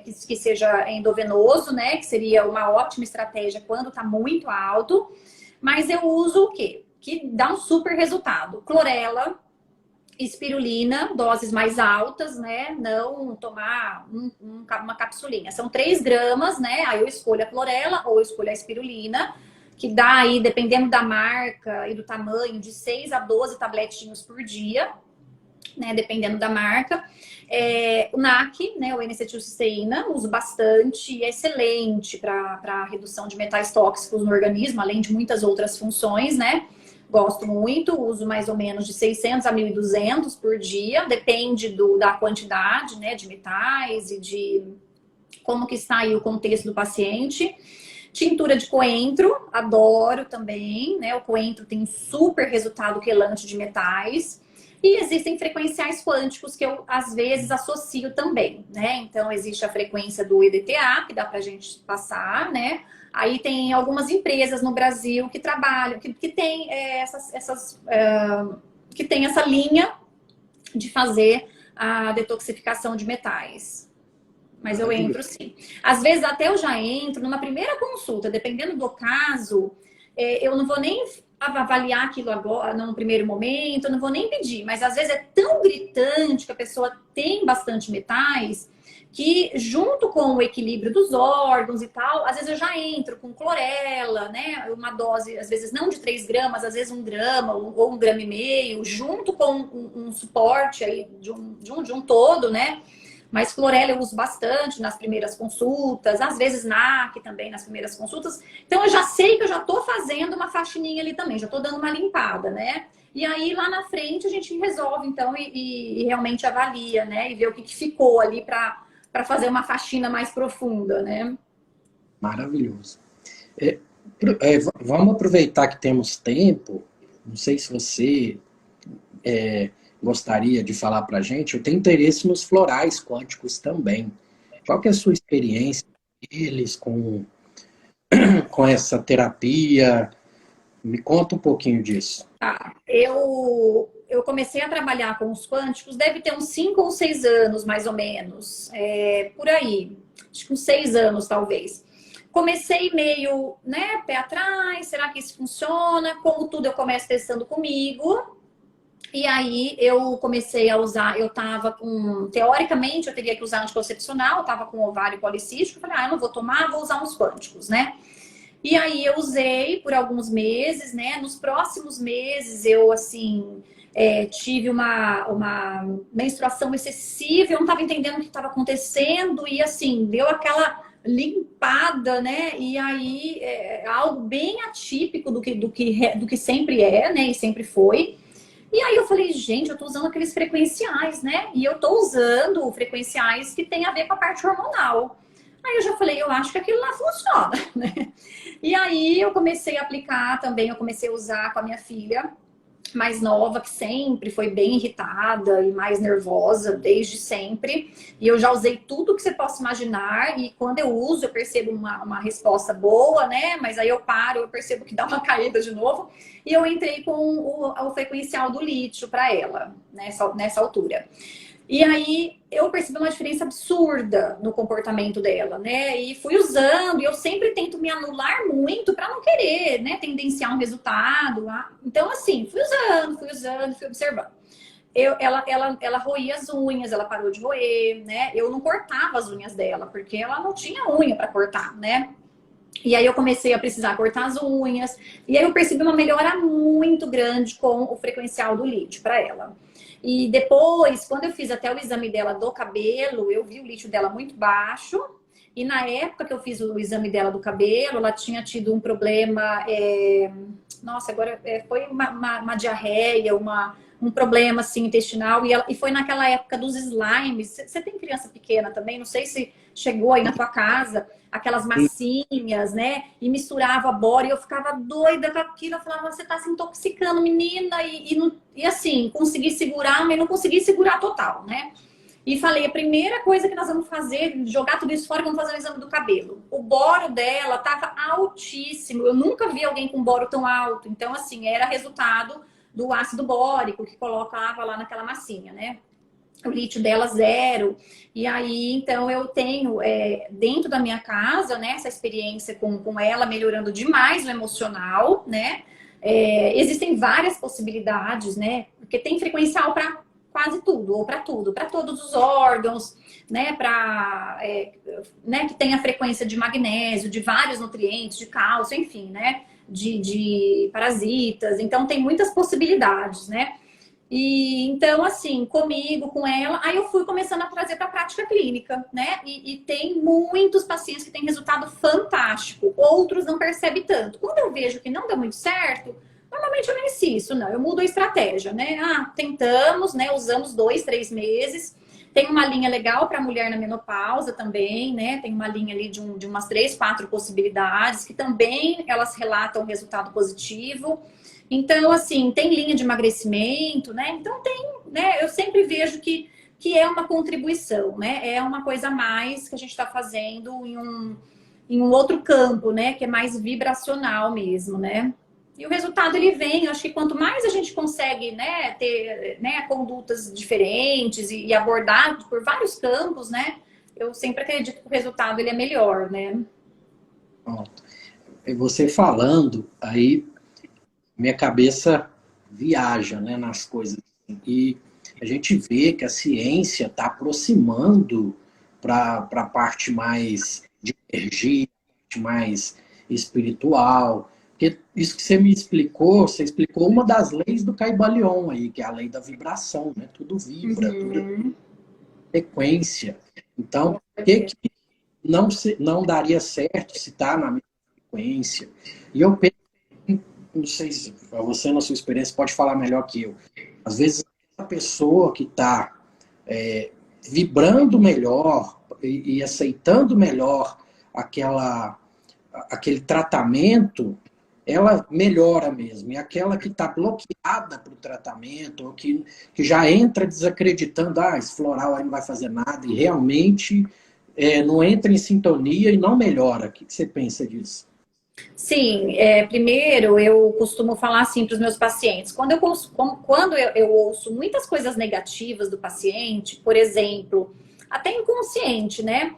que seja endovenoso, né? Que seria uma ótima estratégia quando tá muito alto. Mas eu uso o quê? Que dá um super resultado. Clorela, espirulina, doses mais altas, né? Não tomar uma capsulinha. São 3 gramas, né? Aí eu escolho a clorela ou eu escolho a espirulina, que dá aí, dependendo da marca e do tamanho, de 6 a 12 tabletinhos por dia, né? Dependendo da marca. O NAC, né? O N-acetilcisteína, uso bastante, é excelente para redução de metais tóxicos no organismo, além de muitas outras funções, né? Gosto muito, uso mais ou menos de 600 a 1.200 por dia, depende da quantidade, né, de metais e de como que está aí o contexto do paciente. Tintura de coentro, adoro também, né? O coentro tem um super resultado quelante de metais. E existem frequenciais quânticos que eu, às vezes, associo também, né? Então, existe a frequência do EDTA, que dá pra gente passar, né? Aí tem algumas empresas no Brasil que trabalham, que tem que tem essa linha de fazer a detoxificação de metais. Mas eu entro sim. Às vezes até eu já entro numa primeira consulta, dependendo do caso, eu não vou nem avaliar aquilo agora, no primeiro momento, eu não vou nem pedir. Mas às vezes é tão gritante que a pessoa tem bastante metais que junto com o equilíbrio dos órgãos e tal, às vezes eu já entro com clorela, né? Uma dose, às vezes não de 3 gramas, às vezes 1 grama ou 1,5 grama, junto com um suporte aí de um todo, né? Mas clorela eu uso bastante nas primeiras consultas, às vezes NAC também nas primeiras consultas. Então eu já sei que eu já tô fazendo uma faxininha ali também, já tô dando uma limpada, né? E aí lá na frente a gente resolve então e realmente avalia, né? E vê o que ficou ali para fazer uma faxina mais profunda, né? Maravilhoso. Vamos aproveitar que temos tempo. Não sei se você gostaria de falar para a gente. Eu tenho interesse nos florais quânticos também. Qual que é a sua experiência com eles, com essa terapia? Me conta um pouquinho disso. Eu comecei a trabalhar com os quânticos, deve ter uns 5 ou 6 anos, mais ou menos. Por aí. Acho que uns 6 anos, talvez. Comecei meio, né, pé atrás, será que isso funciona? Como tudo, eu começo testando comigo. E aí eu comecei a usar, eu tava com, teoricamente eu teria que usar anticoncepcional, eu tava com ovário policístico, falei, eu não vou tomar, vou usar uns quânticos, né? E aí eu usei por alguns meses, né? Nos próximos meses eu, assim, tive uma menstruação excessiva, eu não tava entendendo o que estava acontecendo e, assim, deu aquela limpada, né? E aí algo bem atípico do que sempre é, né? E sempre foi. E aí eu falei, gente, eu tô usando aqueles frequenciais, né? E eu tô usando frequenciais que tem a ver com a parte hormonal. Aí eu já falei, eu acho que aquilo lá funciona, né? E aí eu comecei a aplicar também, eu comecei a usar com a minha filha mais nova, que sempre foi bem irritada e mais nervosa desde sempre. E eu já usei tudo que você possa imaginar. E quando eu uso, eu percebo uma resposta boa, né? Mas aí eu paro, eu percebo que dá uma caída de novo. E eu entrei com o frequencial do lítio para ela, nessa altura. E aí eu percebi uma diferença absurda no comportamento dela, né? E fui usando, e eu sempre tento me anular muito para não querer, né, tendenciar um resultado. Então, assim, fui usando, fui observando. Ela roía as unhas, ela parou de roer, né? Eu não cortava as unhas dela, porque ela não tinha unha para cortar, né? E aí eu comecei a precisar cortar as unhas. E aí eu percebi uma melhora muito grande com o frequencial do lítio para ela. E depois, quando eu fiz até o exame dela do cabelo, eu vi o lítio dela muito baixo. E na época que eu fiz o exame dela do cabelo, ela tinha tido um problema... Nossa, agora foi uma diarreia, um problema assim, intestinal. E foi naquela época dos slimes. Você tem criança pequena também? Não sei se chegou aí na tua casa. Aquelas massinhas, né? E misturava bora e eu ficava doida com aquilo. Eu falava, você tá se intoxicando, menina. E assim, consegui segurar, mas não consegui segurar total, né? E falei, a primeira coisa que nós vamos fazer, jogar tudo isso fora, vamos fazer o exame do cabelo. O boro dela tava altíssimo. Eu nunca vi alguém com boro tão alto. Então, assim, era resultado do ácido bórico que colocava lá naquela massinha, né? O lítio dela zero. E aí, então, eu tenho dentro da minha casa, né, essa experiência com ela melhorando demais o emocional, né? Existem várias possibilidades, né? Porque tem frequencial para quase tudo, ou para tudo, para todos os órgãos, né? Né, que tem a frequência de magnésio, de vários nutrientes, de cálcio, enfim, né? De parasitas. Então, tem muitas possibilidades, né? E então, assim, comigo, com ela, aí eu fui começando a trazer para a prática clínica, né? E tem muitos pacientes que têm resultado fantástico, outros não percebem tanto. Quando eu vejo que não deu muito certo, normalmente eu não insisto, não, eu mudo a estratégia, né? Tentamos, né? Usamos 2, 3 meses. Tem uma linha legal para mulher na menopausa também, né? Tem uma linha ali de umas 3, 4 possibilidades, que também elas relatam resultado positivo. Então, assim, tem linha de emagrecimento, né? Então tem, né? Eu sempre vejo que é uma contribuição, né? É uma coisa a mais que a gente está fazendo em um outro campo, né? Que é mais vibracional mesmo, né? E o resultado ele vem, eu acho que quanto mais a gente consegue, né, ter, né, condutas diferentes e abordar por vários campos, né? Eu sempre acredito que o resultado ele é melhor, né? Pronto. E você falando, aí minha cabeça viaja, né, nas coisas. E a gente vê que a ciência está aproximando para a parte mais de energia, mais espiritual. Porque isso que você explicou uma das leis do Caibalion aí, que é a lei da vibração, né? Tudo vibra, tudo é frequência. Então, o que não daria certo se está na mesma frequência? E eu penso, não sei se você, na sua experiência, pode falar melhor que eu. Às vezes, a pessoa que está vibrando melhor e aceitando melhor aquele tratamento, ela melhora mesmo. E aquela que está bloqueada para o tratamento, ou que já entra desacreditando, esse floral aí não vai fazer nada, e realmente não entra em sintonia e não melhora. O que você pensa disso? Sim, primeiro eu costumo falar assim para os meus pacientes. Quando eu ouço muitas coisas negativas do paciente, por exemplo, até inconsciente, né?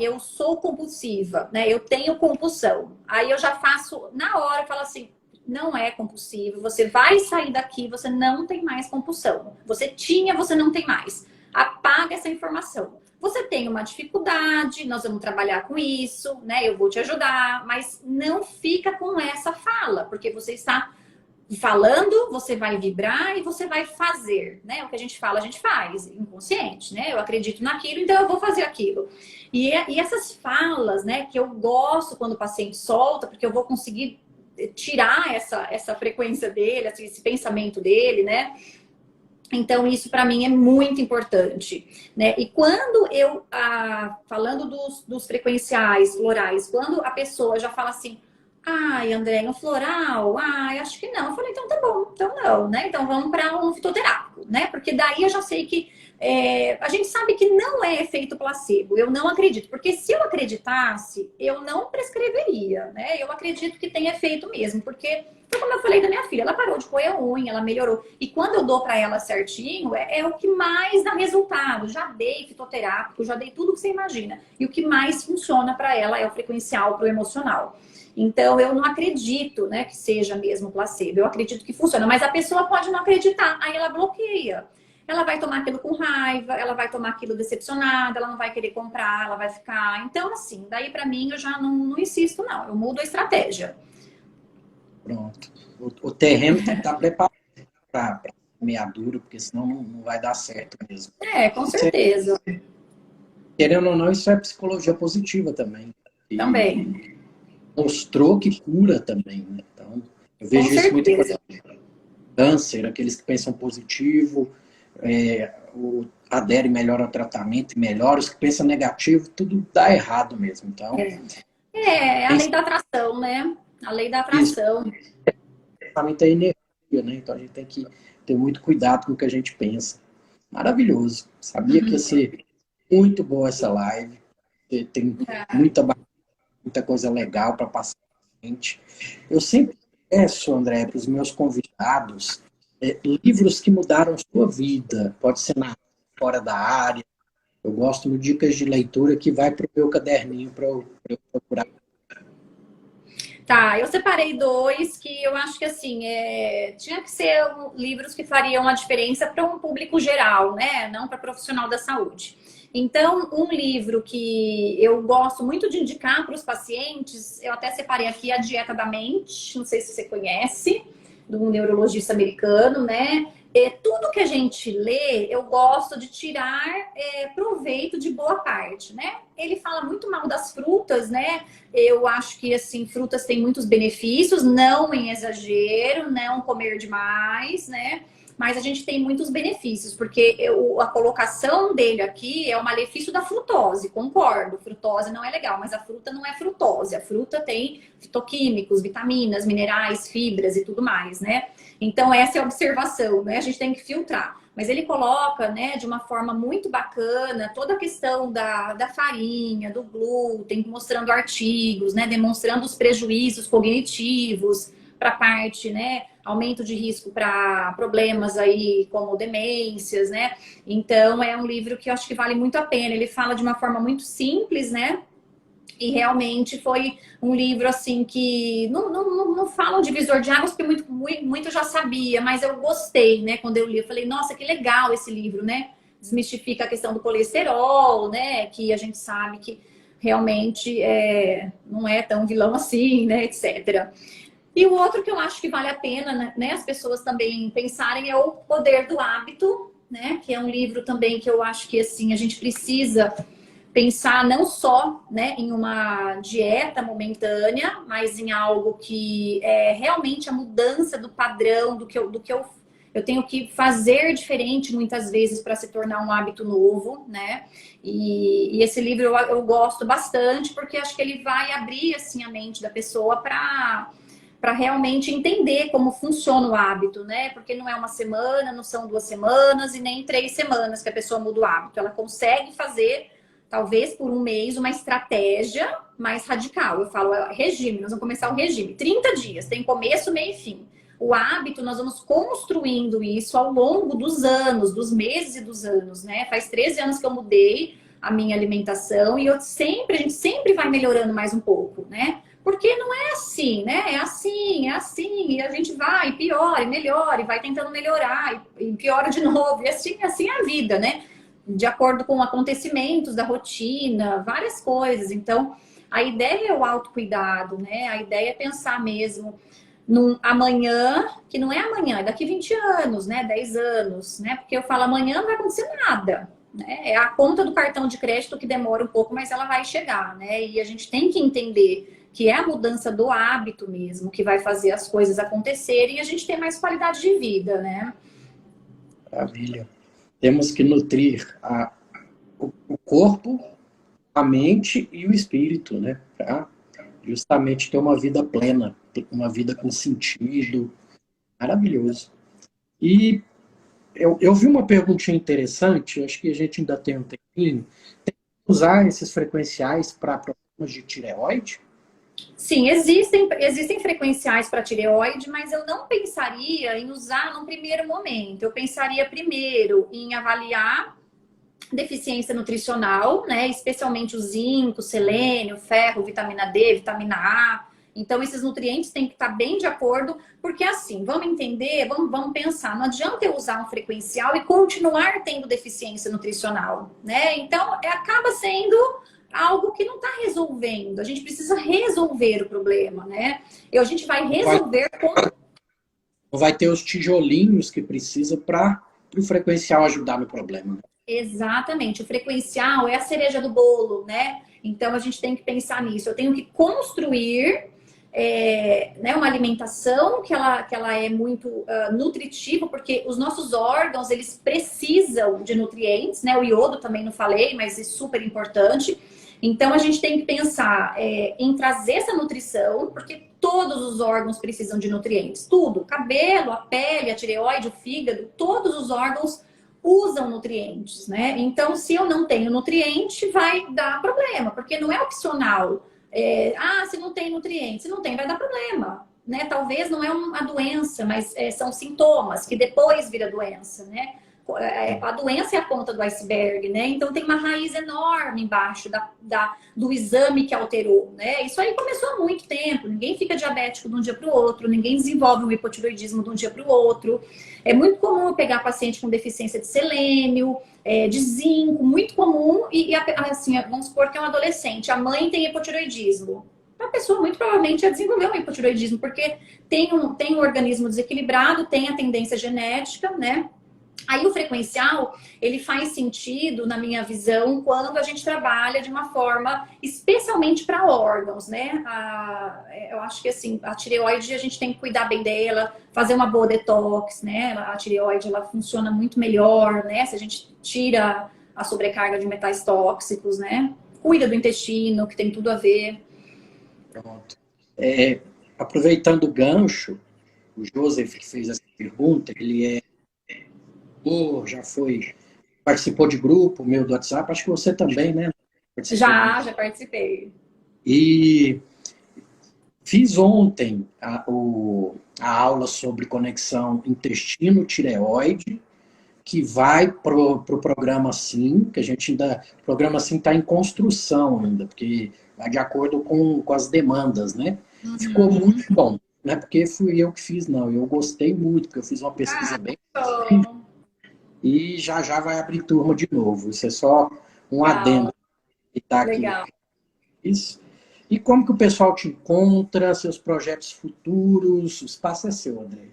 Eu sou compulsiva, né? Eu tenho compulsão. Aí eu já faço, na hora, eu falo assim, não é compulsivo, você vai sair daqui, você não tem mais compulsão. Você tinha, você não tem mais. Apaga essa informação. Você tem uma dificuldade, nós vamos trabalhar com isso, né? Eu vou te ajudar, mas não fica com essa fala, porque você está falando, você vai vibrar e você vai fazer, né? O que a gente fala, a gente faz, inconsciente, né? Eu acredito naquilo, então eu vou fazer aquilo. E essas falas, né, que eu gosto quando o paciente solta, porque eu vou conseguir tirar essa frequência dele, esse pensamento dele, né? Então, isso para mim é muito importante, né? E quando falando dos frequenciais florais, quando a pessoa já fala assim, André, um floral? Acho que não. Eu falei, então tá bom, então não, né? Então vamos para um fitoterápico, né? Porque daí eu já sei que a gente sabe que não é efeito placebo. Eu não acredito, porque se eu acreditasse, eu não prescreveria, né? Eu acredito que tem efeito mesmo, porque foi como eu falei da minha filha, ela parou de roer a unha, ela melhorou. E quando eu dou para ela certinho, é o que mais dá resultado. Já dei fitoterápico, já dei tudo que você imagina. E o que mais funciona para ela é o frequencial para o emocional. Então, eu não acredito, né, que seja mesmo placebo. Eu acredito que funciona. Mas a pessoa pode não acreditar. Aí ela bloqueia. Ela vai tomar aquilo com raiva, ela vai tomar aquilo decepcionada, ela não vai querer comprar, ela vai ficar... Então, assim, daí para mim eu já não insisto, não. Eu mudo a estratégia. Pronto. O terreno tem que estar preparado para semeadura, porque senão não vai dar certo mesmo. Com certeza. Querendo ou não, isso é psicologia positiva também. Também. Mostrou que cura também, né? Então, eu vejo isso muito com câncer, aqueles que pensam positivo, aderem melhor ao tratamento e melhor, os que pensam negativo, tudo dá errado mesmo. Então, a lei da atração, né? A lei da atração. Pensamento é energia, né? Então a gente tem que ter muito cuidado com o que a gente pensa. Maravilhoso. Sabia que ia ser muito boa essa live. Tem muita coisa legal para passar pra gente. Eu sempre peço, André, para os meus convidados livros que mudaram sua vida. Pode ser na fora da área. Eu gosto de dicas de leitura que vai para o meu caderninho para eu procurar. Tá, eu separei dois que eu acho que assim, tinha que ser livros que fariam a diferença para um público geral, né? Não para profissional da saúde. Então, um livro que eu gosto muito de indicar para os pacientes, eu até separei aqui A Dieta da Mente, não sei se você conhece, do neurologista americano, né? Tudo que a gente lê, eu gosto de tirar proveito de boa parte, né? Ele fala muito mal das frutas, né? Eu acho que, assim, frutas têm muitos benefícios, não em exagero, não comer demais, né? Mas a gente tem muitos benefícios, porque a colocação dele aqui é o malefício da frutose, concordo. Frutose não é legal, mas a fruta não é frutose. A fruta tem fitoquímicos, vitaminas, minerais, fibras e tudo mais, né? Então, essa é a observação, né? A gente tem que filtrar. Mas ele coloca, né, de uma forma muito bacana, toda a questão da farinha, do glúten, mostrando artigos, né, demonstrando os prejuízos cognitivos para a parte, né, aumento de risco para problemas aí como demências, né? Então, é um livro que eu acho que vale muito a pena. Ele fala de uma forma muito simples, né? E realmente foi um livro assim que não fala um divisor de águas, porque muito eu já sabia, mas eu gostei, né? Quando eu li, eu falei, nossa, que legal esse livro, né? Desmistifica a questão do colesterol, né? Que a gente sabe que realmente não é tão vilão assim, né? Etc. E o outro que eu acho que vale a pena, né? As pessoas também pensarem é O Poder do Hábito, né? Que é um livro também que eu acho que assim a gente precisa pensar não só, né, em uma dieta momentânea, mas em algo que é realmente a mudança do padrão, do que eu tenho que fazer diferente muitas vezes para se tornar um hábito novo, né? E esse livro eu gosto bastante porque acho que ele vai abrir assim a mente da pessoa para realmente entender como funciona o hábito, né? Porque não é uma semana, não são 2 semanas e nem 3 semanas que a pessoa muda o hábito. Ela consegue fazer talvez por um mês, uma estratégia mais radical. Eu falo, regime, nós vamos começar o regime. 30 dias, tem começo, meio e fim. O hábito, nós vamos construindo isso ao longo dos anos, dos meses e dos anos, né? Faz 13 anos que eu mudei a minha alimentação e a gente sempre vai melhorando mais um pouco, né? Porque não é assim, né? É assim, e a gente vai, piora, e melhora, e vai tentando melhorar, e piora de novo, e assim é a vida, né? De acordo com acontecimentos da rotina, várias coisas. Então, a ideia é o autocuidado, né? A ideia é pensar mesmo num amanhã, que não é amanhã, é daqui 20 anos, né? 10 anos, né? Porque eu falo amanhã não vai acontecer nada, né? É a conta do cartão de crédito que demora um pouco, mas ela vai chegar, né? E a gente tem que entender que é a mudança do hábito mesmo que vai fazer as coisas acontecerem e a gente ter mais qualidade de vida, né? Maravilha. Temos que nutrir o corpo, a mente e o espírito, né? Para justamente ter uma vida plena, uma vida com sentido. Maravilhoso. E eu vi uma perguntinha interessante, acho que a gente ainda tem um tempinho. Tem que usar esses frequenciais para problemas de tireoide? Sim, existem frequenciais para tireoide, mas eu não pensaria em usar num primeiro momento. Eu pensaria primeiro em avaliar deficiência nutricional, né? Especialmente o zinco, selênio, ferro, vitamina D, vitamina A. Então, esses nutrientes têm que estar bem de acordo, porque assim, vamos entender, vamos pensar, não adianta eu usar um frequencial e continuar tendo deficiência nutricional, né? Então, acaba sendo algo que não está resolvendo. A gente precisa resolver o problema, né? E a gente vai resolver com... Vai ter os tijolinhos que precisa para o frequencial ajudar no problema, né? Exatamente. O frequencial é a cereja do bolo, né? Então, a gente tem que pensar nisso. Eu tenho que construir né, uma alimentação que ela é muito nutritiva, porque os nossos órgãos, eles precisam de nutrientes, né? O iodo também não falei, mas é super importante. Então, a gente tem que pensar em trazer essa nutrição, porque todos os órgãos precisam de nutrientes. Tudo. O cabelo, a pele, a tireoide, o fígado, todos os órgãos usam nutrientes, né? Então, se eu não tenho nutriente, vai dar problema, porque não é opcional. Se não tem nutriente, se não tem, vai dar problema, né? Talvez não é uma doença, mas são sintomas que depois vira doença, né? A doença é a ponta do iceberg, né? Então tem uma raiz enorme embaixo do exame que alterou, né? Isso aí começou há muito tempo. Ninguém fica diabético de um dia para o outro, ninguém desenvolve um hipotiroidismo de um dia para o outro. É muito comum eu pegar paciente com deficiência de selênio, de zinco, muito comum. E assim, vamos supor que é um adolescente, a mãe tem hipotiroidismo. A pessoa muito provavelmente ia desenvolver um hipotiroidismo, porque tem um organismo desequilibrado, tem a tendência genética, né? Aí o frequencial, ele faz sentido, na minha visão, quando a gente trabalha de uma forma especialmente para órgãos, né? Eu acho que assim, a tireoide a gente tem que cuidar bem dela, fazer uma boa detox, né? A tireoide, ela funciona muito melhor, né? Se a gente tira a sobrecarga de metais tóxicos, né? Cuida do intestino, que tem tudo a ver. Pronto. Aproveitando o gancho, o Joseph que fez essa pergunta, ele já participou de grupo meu do WhatsApp, acho que você também, né? Já participei. E fiz ontem a aula sobre conexão intestino-tireoide, que vai pro programa Sim, que a gente ainda... O programa Sim está em construção ainda, porque vai de acordo com as demandas, né? Uhum. Ficou muito bom, não é porque fui eu que fiz, não. Eu gostei muito, porque eu fiz uma pesquisa bem... E já vai abrir turma de novo. Isso é só um adendo que está aqui. Legal. Isso. E como que o pessoal te encontra, seus projetos futuros? O espaço é seu, André.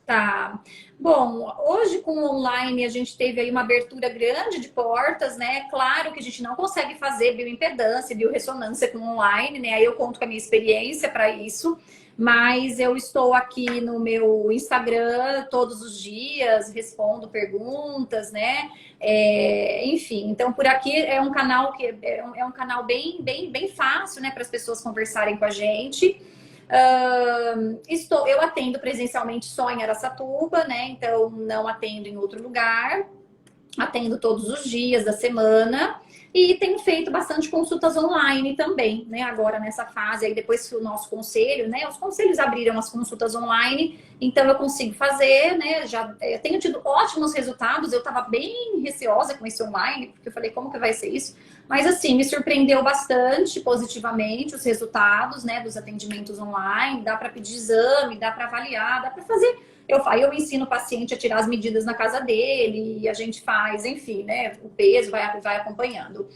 Tá. Bom, hoje com o online a gente teve aí uma abertura grande de portas, né? Claro que a gente não consegue fazer bioimpedância, biorressonância com online, né? Aí eu conto com a minha experiência para isso. Mas eu estou aqui no meu Instagram todos os dias, respondo perguntas, né? Enfim, então por aqui é um canal que é um canal bem fácil, né, para as pessoas conversarem com a gente. Eu atendo presencialmente só em Araçatuba, né? Então não atendo em outro lugar. Atendo todos os dias da semana e tenho feito bastante consultas online também, né? Agora nessa fase aí, depois que o nosso conselho, né? Os conselhos abriram as consultas online, então eu consigo fazer, né? Eu tenho tido ótimos resultados. Eu estava bem receosa com esse online, porque eu falei, como que vai ser isso? Mas assim, me surpreendeu bastante positivamente os resultados, né? Dos atendimentos online. Dá para pedir exame, dá para avaliar, dá para fazer. Eu ensino o paciente a tirar as medidas na casa dele, e a gente faz, enfim, né? O peso vai acompanhando.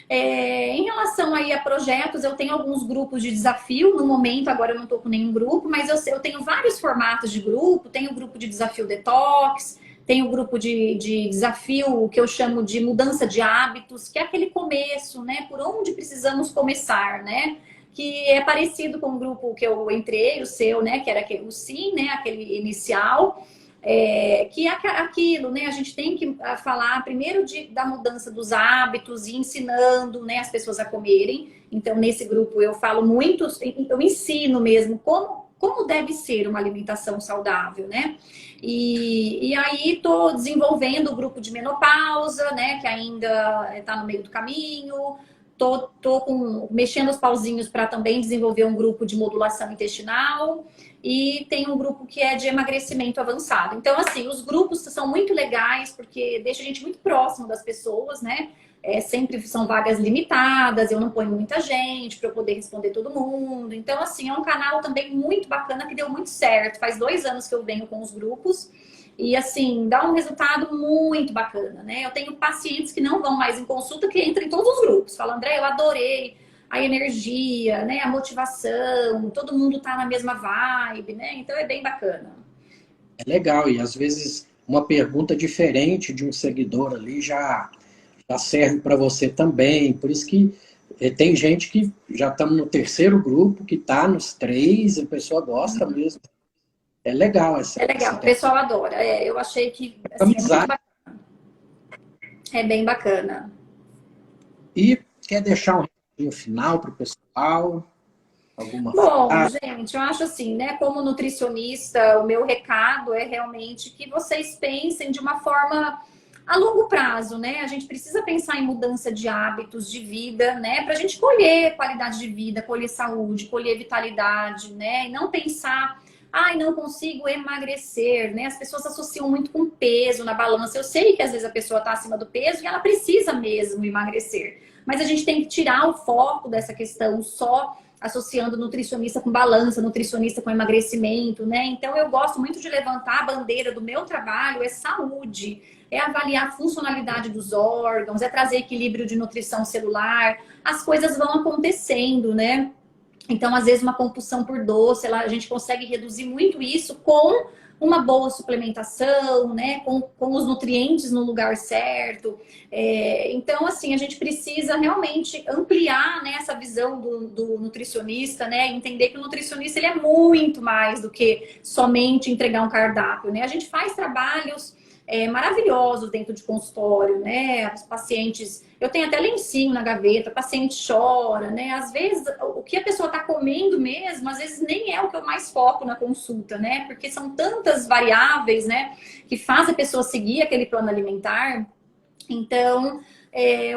Em relação aí a projetos, eu tenho alguns grupos de desafio. No momento, agora eu não estou com nenhum grupo, mas eu tenho vários formatos de grupo. Tenho o grupo de desafio detox, tenho o grupo de desafio que eu chamo de mudança de hábitos, que é aquele começo, né? Por onde precisamos começar, né? Que é parecido com o grupo que eu entrei, o seu, né? Que era o Sim, né? Aquele inicial. Que é aquilo, né? A gente tem que falar primeiro da mudança dos hábitos e ensinando, né, as pessoas a comerem. Então, nesse grupo eu falo muito, eu ensino mesmo como deve ser uma alimentação saudável, né? E aí estou desenvolvendo o grupo de menopausa, né? Que ainda está no meio do caminho. Tô mexendo os pauzinhos para também desenvolver um grupo de modulação intestinal e tem um grupo que é de emagrecimento avançado. Então, assim, os grupos são muito legais porque deixa a gente muito próximo das pessoas, né? Sempre são vagas limitadas, eu não ponho muita gente para eu poder responder todo mundo. Então, assim, é um canal também muito bacana que deu muito certo. Faz 2 anos que eu venho com os grupos. E assim, dá um resultado muito bacana, né? Eu tenho pacientes que não vão mais em consulta, que entram em todos os grupos. Falam, André, eu adorei a energia, né? A motivação, todo mundo tá na mesma vibe, né? Então é bem bacana. É legal, e às vezes uma pergunta diferente de um seguidor ali já serve para você também. Por isso que tem gente que já estamos no 3º grupo, que está nos 3, a pessoa gosta mesmo. É legal É legal, o pessoal adora. Eu achei que assim, é muito bacana. É bem bacana. E quer deixar um recadinho final para o pessoal? Bom, gente, eu acho assim, né? Como nutricionista, o meu recado é realmente que vocês pensem de uma forma a longo prazo, né? A gente precisa pensar em mudança de hábitos de vida, né? Para a gente colher qualidade de vida, colher saúde, colher vitalidade, né? E não pensar, ai, não consigo emagrecer, né? As pessoas associam muito com peso na balança. Eu sei que às vezes a pessoa está acima do peso e ela precisa mesmo emagrecer. Mas a gente tem que tirar o foco dessa questão só associando nutricionista com balança, nutricionista com emagrecimento, né? Então eu gosto muito de levantar a bandeira do meu trabalho, é saúde, é avaliar a funcionalidade dos órgãos, é trazer equilíbrio de nutrição celular. As coisas vão acontecendo, né? Então, às vezes, uma compulsão por doce, a gente consegue reduzir muito isso com uma boa suplementação, né? Com os nutrientes no lugar certo. Então, assim, a gente precisa realmente ampliar, né, essa visão do nutricionista, né? Entender que o nutricionista ele é muito mais do que somente entregar um cardápio, né? A gente faz trabalhos maravilhosos dentro de consultório, né? Os pacientes, eu tenho até lencinho na gaveta, o paciente chora, né? Às vezes, o que a pessoa está comendo mesmo, às vezes nem é o que eu mais foco na consulta, né? Porque são tantas variáveis, né? Que faz a pessoa seguir aquele plano alimentar. Então,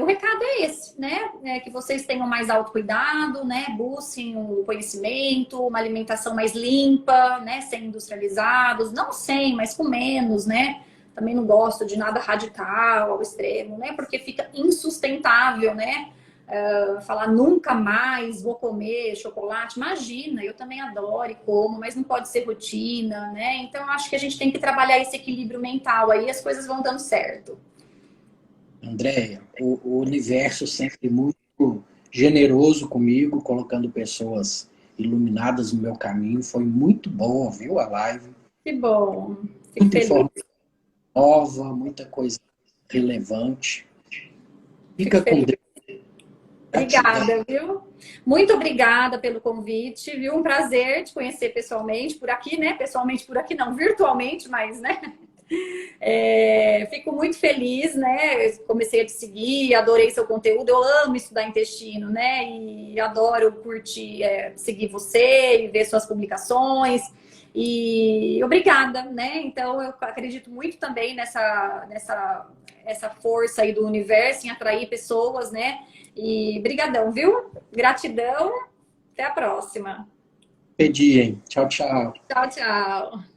o recado é esse, né? Que vocês tenham mais autocuidado, né? Busquem o conhecimento, uma alimentação mais limpa, né? Sem industrializados, não sem, mas com menos, né? Também não gosto de nada radical ao extremo, né? Porque fica insustentável, né? Falar nunca mais vou comer chocolate. Imagina, eu também adoro e como, mas não pode ser rotina, né? Então, acho que a gente tem que trabalhar esse equilíbrio mental aí, as coisas vão dando certo. Andréia, o universo sempre muito generoso comigo, colocando pessoas iluminadas no meu caminho. Foi muito boa, viu, a live. Que bom, fico Muita feliz. informação nova, muita coisa relevante. Fico Fica com feliz. Deus. Obrigada, viu? Muito obrigada pelo convite, viu? Um prazer te conhecer pessoalmente por aqui, né? Pessoalmente por aqui não, virtualmente, mas, né? Fico muito feliz, né? Comecei a te seguir, adorei seu conteúdo. Eu amo estudar intestino, né? E adoro curtir, seguir você e ver suas publicações. E obrigada, né? Então eu acredito muito também essa força aí do universo em atrair pessoas, né? E brigadão, viu? Gratidão. Até a próxima. Pedir, hein? Tchau, tchau. Tchau, tchau.